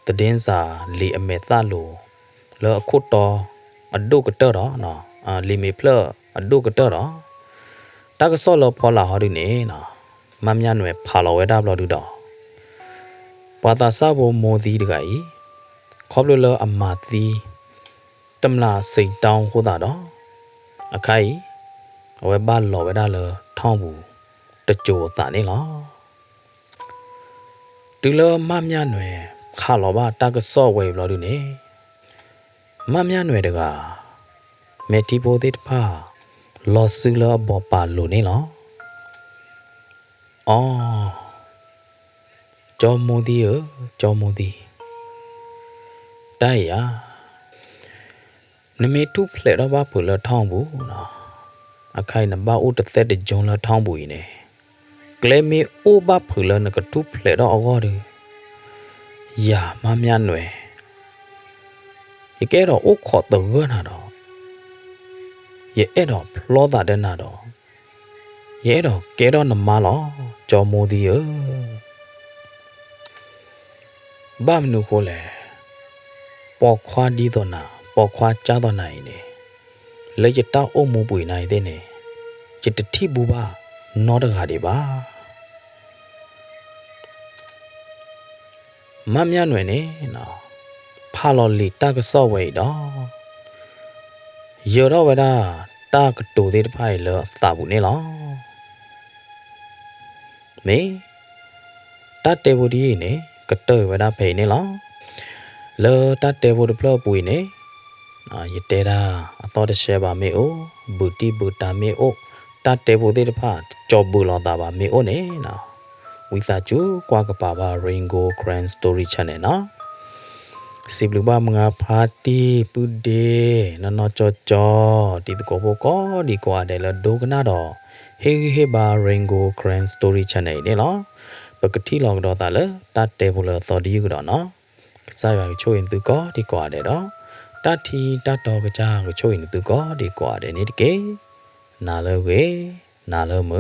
တဒင်းစာလီအမေသလိုလောအခုတော်အဒုကတော်နော်လီမီဖလအဒုကတော်တကဆောလောဖောလာဟောဒီနေနော်မမြနွယ်ဖာလောဝဲတာဘလော်ဒူတော့ဘာသာစဘောမိုဒီတကိုင်ခေါပလလအမာသီတမလာစိန်တောင်းဟိုတာတော့အခိုင်အဝဲဘာလောဝဲတာလောထောင်းဘူး တကြိုတာနေလားတူလမမြနွယ်ခါလောပါတာကဆော့ဝဲဘလို့ဒီနေမမြနွယ်တကမေတီပိုသေးတဖာလောဆူလောဘောပါလို့နေလားအော်ကျော်မူဒီကျော်မူဒီတိုက်ရနမေထုဖလက်တော့ဘာဖူလထောင်းဘူးနော်အခိုင်နဘာဥတသက်တဂျုံလထောင်းဘူးနေကလေမီအိုဘာဖူလနကထုဖလက်တော့အော်ဒီယာမမြနွယ်ဒီကဲတော့ဥခေါ်တော့နာတော့ရဲ့အဲ့တော့ဖလောတာတဲ့နာတော့ရဲ့တော့ကဲတော့နမလောကျော်မူဒီဘာမနုခိုလေပေါ်ခွာဒီတော့နာပေါ်ခွာကြတော့နိုင်နေလေရတောက်အုံမပွေနိုင်တဲ့နေရတတိဘူပါနောတကားတွေပါမမြနွယ်နေနော်ဖာလော်လီတကဆော့ဝဲတော့ရောတော့ဝဒါတာကတူသေးတဖိုင်လောတာဘူးနေလောမေတတ်တယ်ဘူးဒီနေကတော်ဝဒါဖိနေလောလောတတ်တယ်ဘူးတဖလို့ပွေနေရတဲတာအတော်တရှဲပါမေအိုဘူတီဘူတာမေအိုတတ်တယ်ဘူးသေးတဖာကြော်ဘူးလောတာပါမေအိုနေနော်ဝိသချူကွာကပါပါ Rainbow Grand Story Channel နော်စီဘလူပါမငါဖာတီပူဒေနော်ကြောတီတကောဘောကောဒီကွာတယ်လဒိုကနာတော့ဟေဟေပါ Rainbow Grand Story Channel နေနော်ပကတိလောကတော့တာလေတတ်တယ်ဘူးလောတော်ဒီကတော့နော်စားရချိုးရင်သူကောဒီကွာတယ်တော့တတ်တီတတ်တော်ကကြားကိုချိုးရင်သူကောဒီကွာတယ်နေတကေနာလောဝေနာလောမ